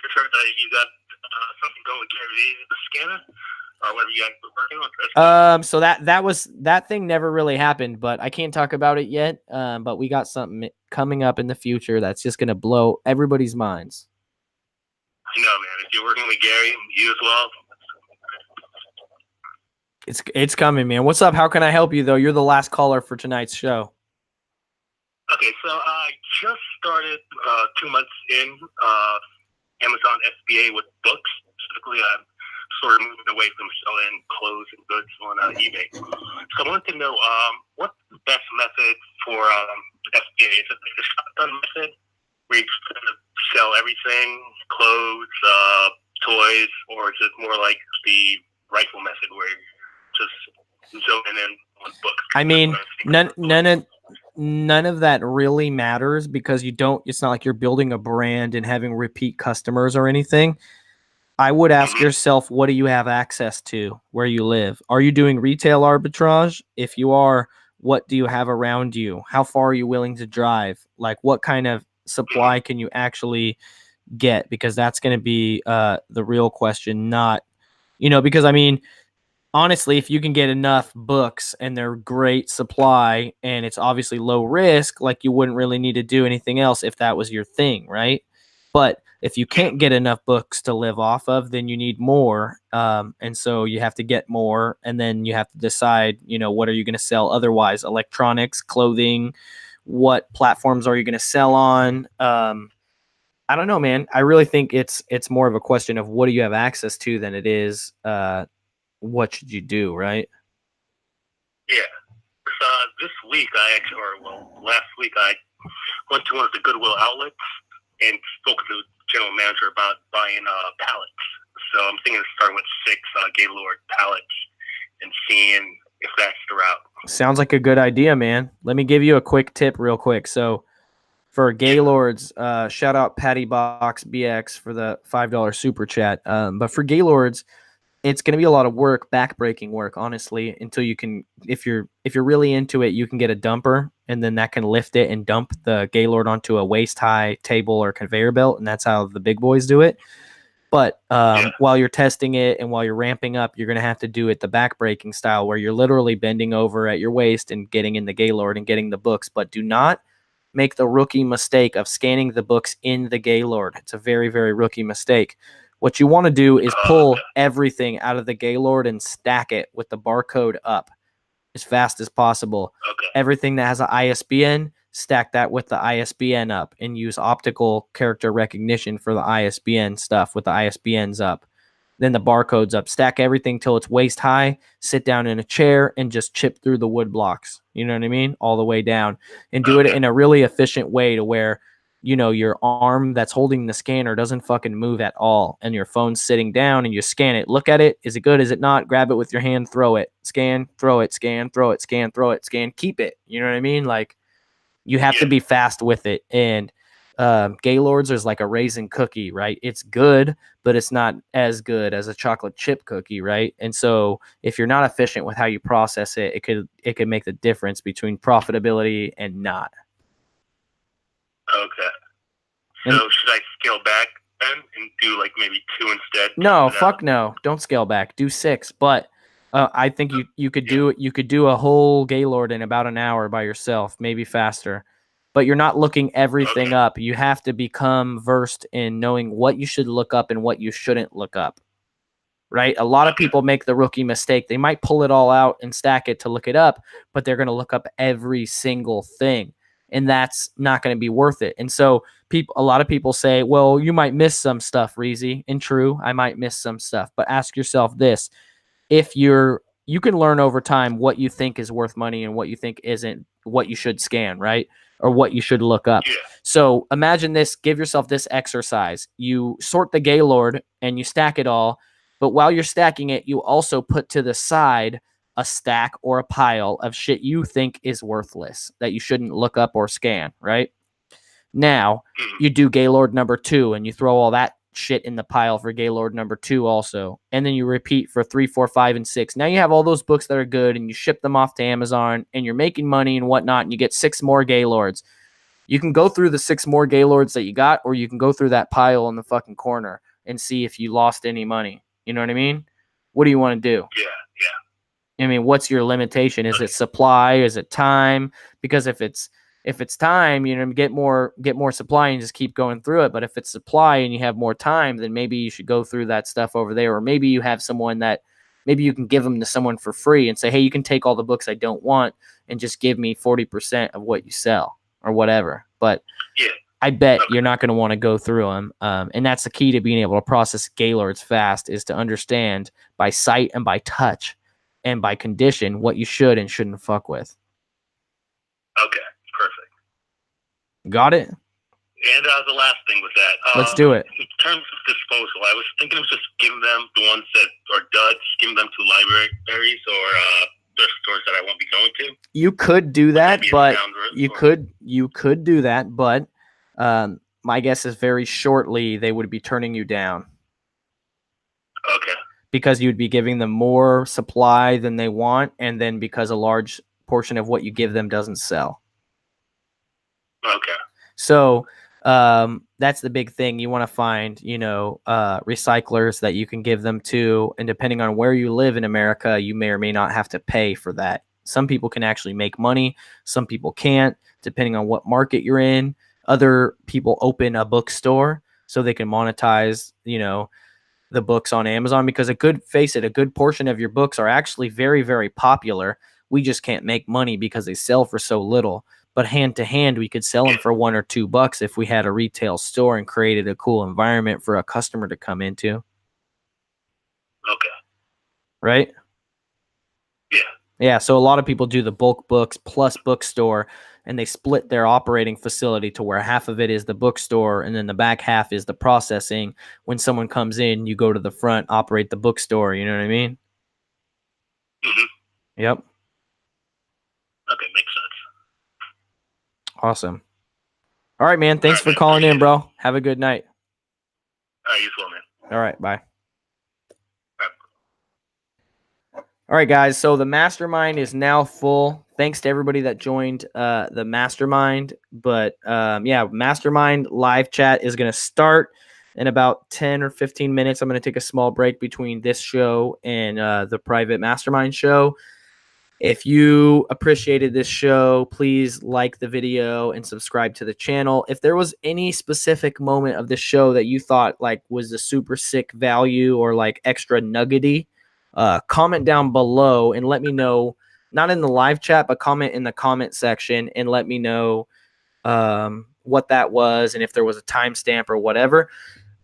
For sure, you got something going with Gary Vee, the scanner, or whatever you guys were working on. So that thing never really happened, but I can't talk about it yet. But we got something coming up in the future that's just gonna blow everybody's minds. I know, man. If you're working with Gary, you as well. It's coming, man. What's up? How can I help you though? You're the last caller for tonight's show. Okay, so I just started 2 months in Amazon FBA with books. Specifically, I'm sort of moving away from selling clothes and goods on eBay. So I wanted to know what's the best method for FBA? Is it the shotgun method, where you sell everything, clothes, toys, or is it more like the rifle method, where you're just zoning in on books? I mean, none of that really matters because it's not like you're building a brand and having repeat customers or anything. I would ask yourself, what do you have access to where you live? Are you doing retail arbitrage? If you are, what do you have around you? How far are you willing to drive? Like, what kind of supply can you actually get? Because that's going to be the real question, not, because I mean, honestly, if you can get enough books and they're great supply and it's obviously low risk, like you wouldn't really need to do anything else if that was your thing, right? But if you can't get enough books to live off of, then you need more. And so you have to get more, and then you have to decide, what are you going to sell otherwise? Electronics, clothing, what platforms are you going to sell on? I don't know, man. I really think it's more of a question of what do you have access to than it is what should you do, right? Yeah. This week, last week, I went to one of the Goodwill outlets and spoke to the general manager about buying pallets. So I'm thinking of starting with 6 Gaylord pallets and seeing if that's the route. Sounds like a good idea, man. Let me give you a quick tip real quick. So for Gaylords, shout out Patty Box BX for the $5 super chat. But for Gaylords, it's going to be a lot of work, backbreaking work, honestly, until you can, if you're really into it, you can get a dumper, and then that can lift it and dump the Gaylord onto a waist-high table or conveyor belt, and that's how the big boys do it. But while you're testing it and while you're ramping up, you're going to have to do it the backbreaking style, where you're literally bending over at your waist and getting in the Gaylord and getting the books. But do not make the rookie mistake of scanning the books in the Gaylord. It's a very, very rookie mistake. What you want to do is pull everything out of the Gaylord and stack it with the barcode up as fast as possible. Okay. Everything that has an ISBN, stack that with the ISBN up and use optical character recognition for the ISBN stuff with the ISBNs up. Then the barcodes up. Stack everything till it's waist high, sit down in a chair and just chip through the wood blocks. You know what I mean? All the way down. And do it in a really efficient way to where your arm that's holding the scanner doesn't fucking move at all, and your phone's sitting down and you scan it. Look at it. Is it good? Is it not? Grab it with your hand, throw it, scan, throw it, scan, throw it, scan, throw it, scan, keep it. You know what I mean? Like, you have to be fast with it. And Gaylords is like a raisin cookie, right? It's good, but it's not as good as a chocolate chip cookie, right? And so if you're not efficient with how you process it, it could make the difference between profitability and not. Okay. So should I scale back then and do like maybe 2 instead? No, fuck no. Don't scale back. Do 6. But I think you could do it. You could do a whole Gaylord in about an hour by yourself, maybe faster. But you're not looking everything up. You have to become versed in knowing what you should look up and what you shouldn't look up. Right? A lot of people make the rookie mistake. They might pull it all out and stack it to look it up, but they're going to look up every single thing. And that's not going to be worth it. And so a lot of people say, well, you might miss some stuff, Reezy. And true, I might miss some stuff. But ask yourself this. If you can learn over time what you think is worth money and what you think isn't, what you should scan, right? Or what you should look up. Yeah. So imagine this, give yourself this exercise. You sort the Gaylord and you stack it all. But while you're stacking it, you also put to the side a stack or a pile of shit you think is worthless that you shouldn't look up or scan, right? Now, you do Gaylord number 2 and you throw all that shit in the pile for Gaylord number 2 also. And then you repeat for 3, 4, 5, and 6. Now you have all those books that are good and you ship them off to Amazon and you're making money and whatnot, and you get 6 more Gaylords. You can go through the 6 more Gaylords that you got, or you can go through that pile in the fucking corner and see if you lost any money. You know what I mean? What do you want to do? Yeah. I mean, what's your limitation? Is it supply? Is it time? Because if it's time, you know, get more supply and just keep going through it. But if it's supply and you have more time, then maybe you should go through that stuff over there. Or maybe you have someone that maybe you can give them to someone for free and say, hey, you can take all the books I don't want and just give me 40% of what you sell or whatever. But Yeah. I bet you're not going to want to go through them. And that's the key to being able to process Gaylords fast, is to understand by sight and by touch and by condition what you should and shouldn't fuck with. Okay, perfect. Got it? And the last thing with that. Let's do it. In terms of disposal, I was thinking of just giving them the ones that are duds, giving them to libraries or thrift stores that I won't be going to. You could do that, Maybe but down the road, you could do that, but my guess is very shortly they would be turning you down. Okay. Because you would be giving them more supply than they want, and then because a large portion of what you give them doesn't sell. Okay. So that's the big thing. You want to find, recyclers that you can give them to, and depending on where you live in America, you may or may not have to pay for that. Some people can actually make money. Some people can't, depending on what market you're in. Other people open a bookstore so they can monetize, the books on Amazon, because a good portion of your books are actually very, very popular. We just can't make money because they sell for so little. But hand to hand, we could sell them for $1 or $2 if we had a retail store and created a cool environment for a customer to come into. Okay. Right? Yeah. Yeah, so a lot of people do the bulk books plus bookstore, and they split their operating facility to where half of it is the bookstore and then the back half is the processing. When someone comes in, you go to the front, operate the bookstore. You know what I mean? Mm-hmm. Yep. Okay, makes sense. Awesome. All right, man. Thanks for calling in, bro. Have a good night. All right, you as well, man. All right, bye. All right, guys. So the mastermind is now full. Thanks to everybody that joined the mastermind. But mastermind live chat is going to start in about 10 or 15 minutes. I'm going to take a small break between this show and the private mastermind show. If you appreciated this show, please like the video and subscribe to the channel. If there was any specific moment of the show that you thought like was a super sick value or like extra nuggety, comment down below and let me know, not in the live chat, but comment in the comment section and let me know what that was and if there was a timestamp or whatever.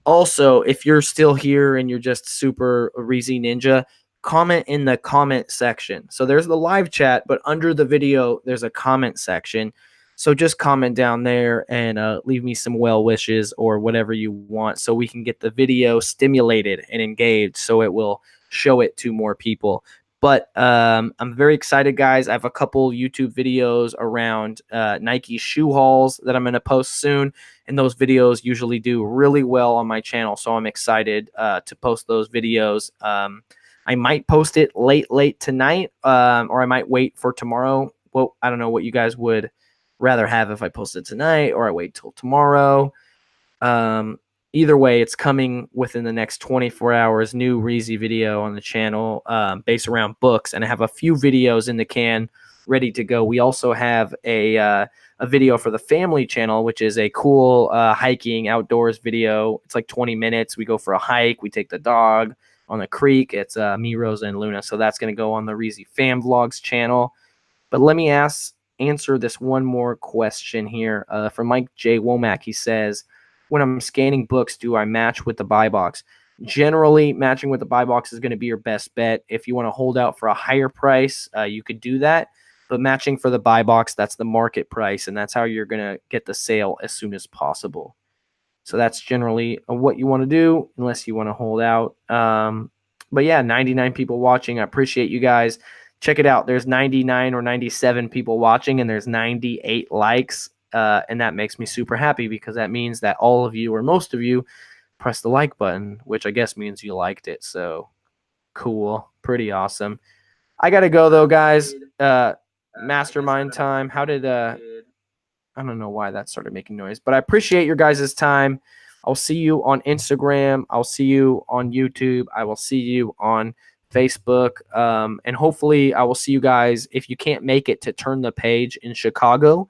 Also, if you're still here and you're just super Reezy Ninja, comment in the comment section. So there's the live chat, but under the video, there's a comment section. So just comment down there and leave me some well wishes or whatever you want so we can get the video stimulated and engaged so it will show it to more people. But I'm very excited, guys. I have a couple YouTube videos around Nike shoe hauls that I'm going to post soon. And those videos usually do really well on my channel. So I'm excited to post those videos. I might post it late tonight, or I might wait for tomorrow. Well, I don't know what you guys would rather have, if I post it tonight or I wait till tomorrow. Either way, it's coming within the next 24 hours. New Reezy video on the channel based around books, and I have a few videos in the can ready to go. We also have a video for the family channel, which is a cool hiking outdoors video. It's like 20 minutes. We go for a hike. We take the dog on the creek. It's me, Rosa, and Luna. So that's going to go on the Reezy Fam Vlogs channel. But let me answer this one more question here from Mike J. Womack. He says, when I'm scanning books, do I match with the buy box? Generally, matching with the buy box is going to be your best bet. If you want to hold out for a higher price, you could do that. But matching for the buy box, that's the market price, and that's how you're going to get the sale as soon as possible. So that's generally what you want to do, unless you want to hold out. But yeah, 99 people watching. I appreciate you guys. Check it out. There's 99 or 97 people watching, and there's 98 likes. And that makes me super happy because that means that all of you or most of you press the like button, which I guess means you liked it. So cool. Pretty awesome. I got to go, though, guys. Mastermind time. How did I don't know why that started making noise, but I appreciate your guys' time. I'll see you on Instagram. I'll see you on YouTube. I will see you on Facebook. And hopefully I will see you guys. If you can't make it to Turn the Page in Chicago,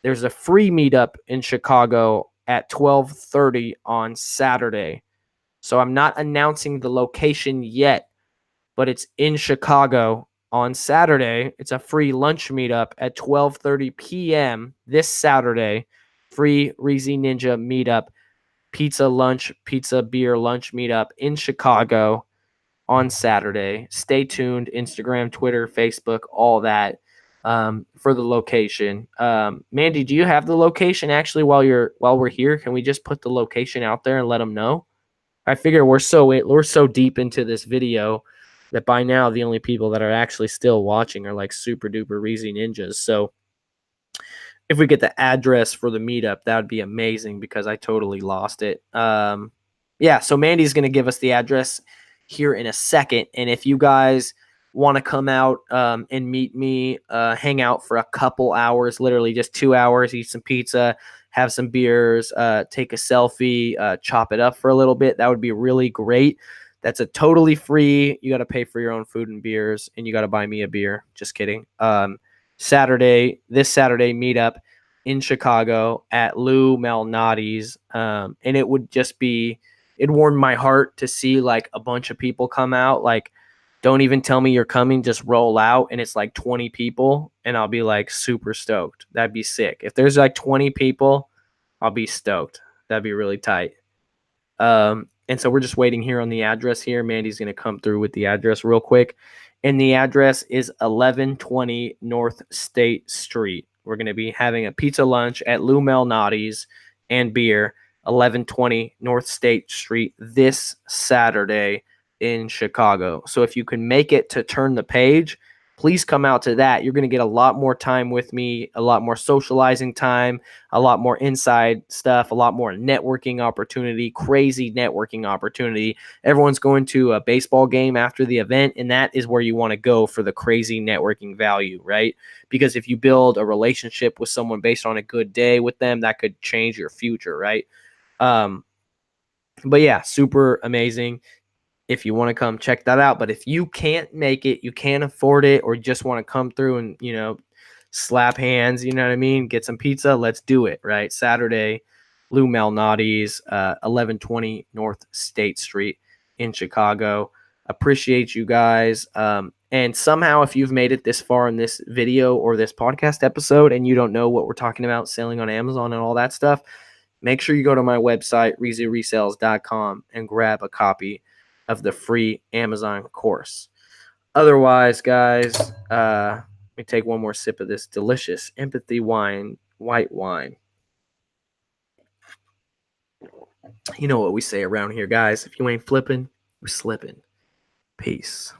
there's a free meetup in Chicago at 12:30 on Saturday. So I'm not announcing the location yet, but it's in Chicago on Saturday. It's a free lunch meetup at 12:30 p.m. this Saturday. Free Reezy Ninja meetup, pizza lunch, pizza beer lunch meetup in Chicago on Saturday. Stay tuned. Instagram, Twitter, Facebook, all that for the location. Mandy, do you have the location actually while we're here? Can we just put the location out there and let them know? I figure we're so deep into this video that by now the only people that are actually still watching are like super duper Reezy ninjas. So if we get the address for the meetup, that would be amazing because I totally lost it. Yeah, so Mandy's going to give us the address here in a second. And if you guys want to come out and meet me, hang out for a couple hours, literally just 2 hours, eat some pizza, have some beers, take a selfie, chop it up for a little bit, that would be really great. That's a totally free. You got to pay for your own food and beers, and you got to buy me a beer. Just kidding. This Saturday meetup in Chicago at Lou Malnati's. And it would just be, it warmed my heart to see like a bunch of people come out. Like, don't even tell me you're coming, just roll out. And it's like 20 people, and I'll be like super stoked. That'd be sick. If there's like 20 people, I'll be stoked. That'd be really tight. And so we're just waiting here on the address here. Mandy's going to come through with the address real quick. And the address is 1120 North State Street. We're going to be having a pizza lunch at Lou Malnati's and beer, 1120 North State Street this Saturday in Chicago. So if you can make it to Turn the Page, please come out to that. You're going to get a lot more time with me, a lot more socializing time, a lot more inside stuff, a lot more networking opportunity, crazy networking opportunity. Everyone's going to a baseball game after the event, and that is where you want to go for the crazy networking value, right? Because if you build a relationship with someone based on a good day with them, that could change your future, right? But yeah, super amazing. If you want to come check that out. But if you can't make it, you can't afford it, or just want to come through and, slap hands, you know what I mean? Get some pizza. Let's do it, right? Saturday, Lou Malnati's, 1120 North State Street in Chicago. Appreciate you guys. And somehow, if you've made it this far in this video or this podcast episode and you don't know what we're talking about, selling on Amazon and all that stuff, make sure you go to my website, resells.com, and grab a copy of the free Amazon course. Otherwise, guys, let me take one more sip of this delicious Empathy white wine. You know what we say around here, guys. If you ain't flipping, we're slipping. Peace.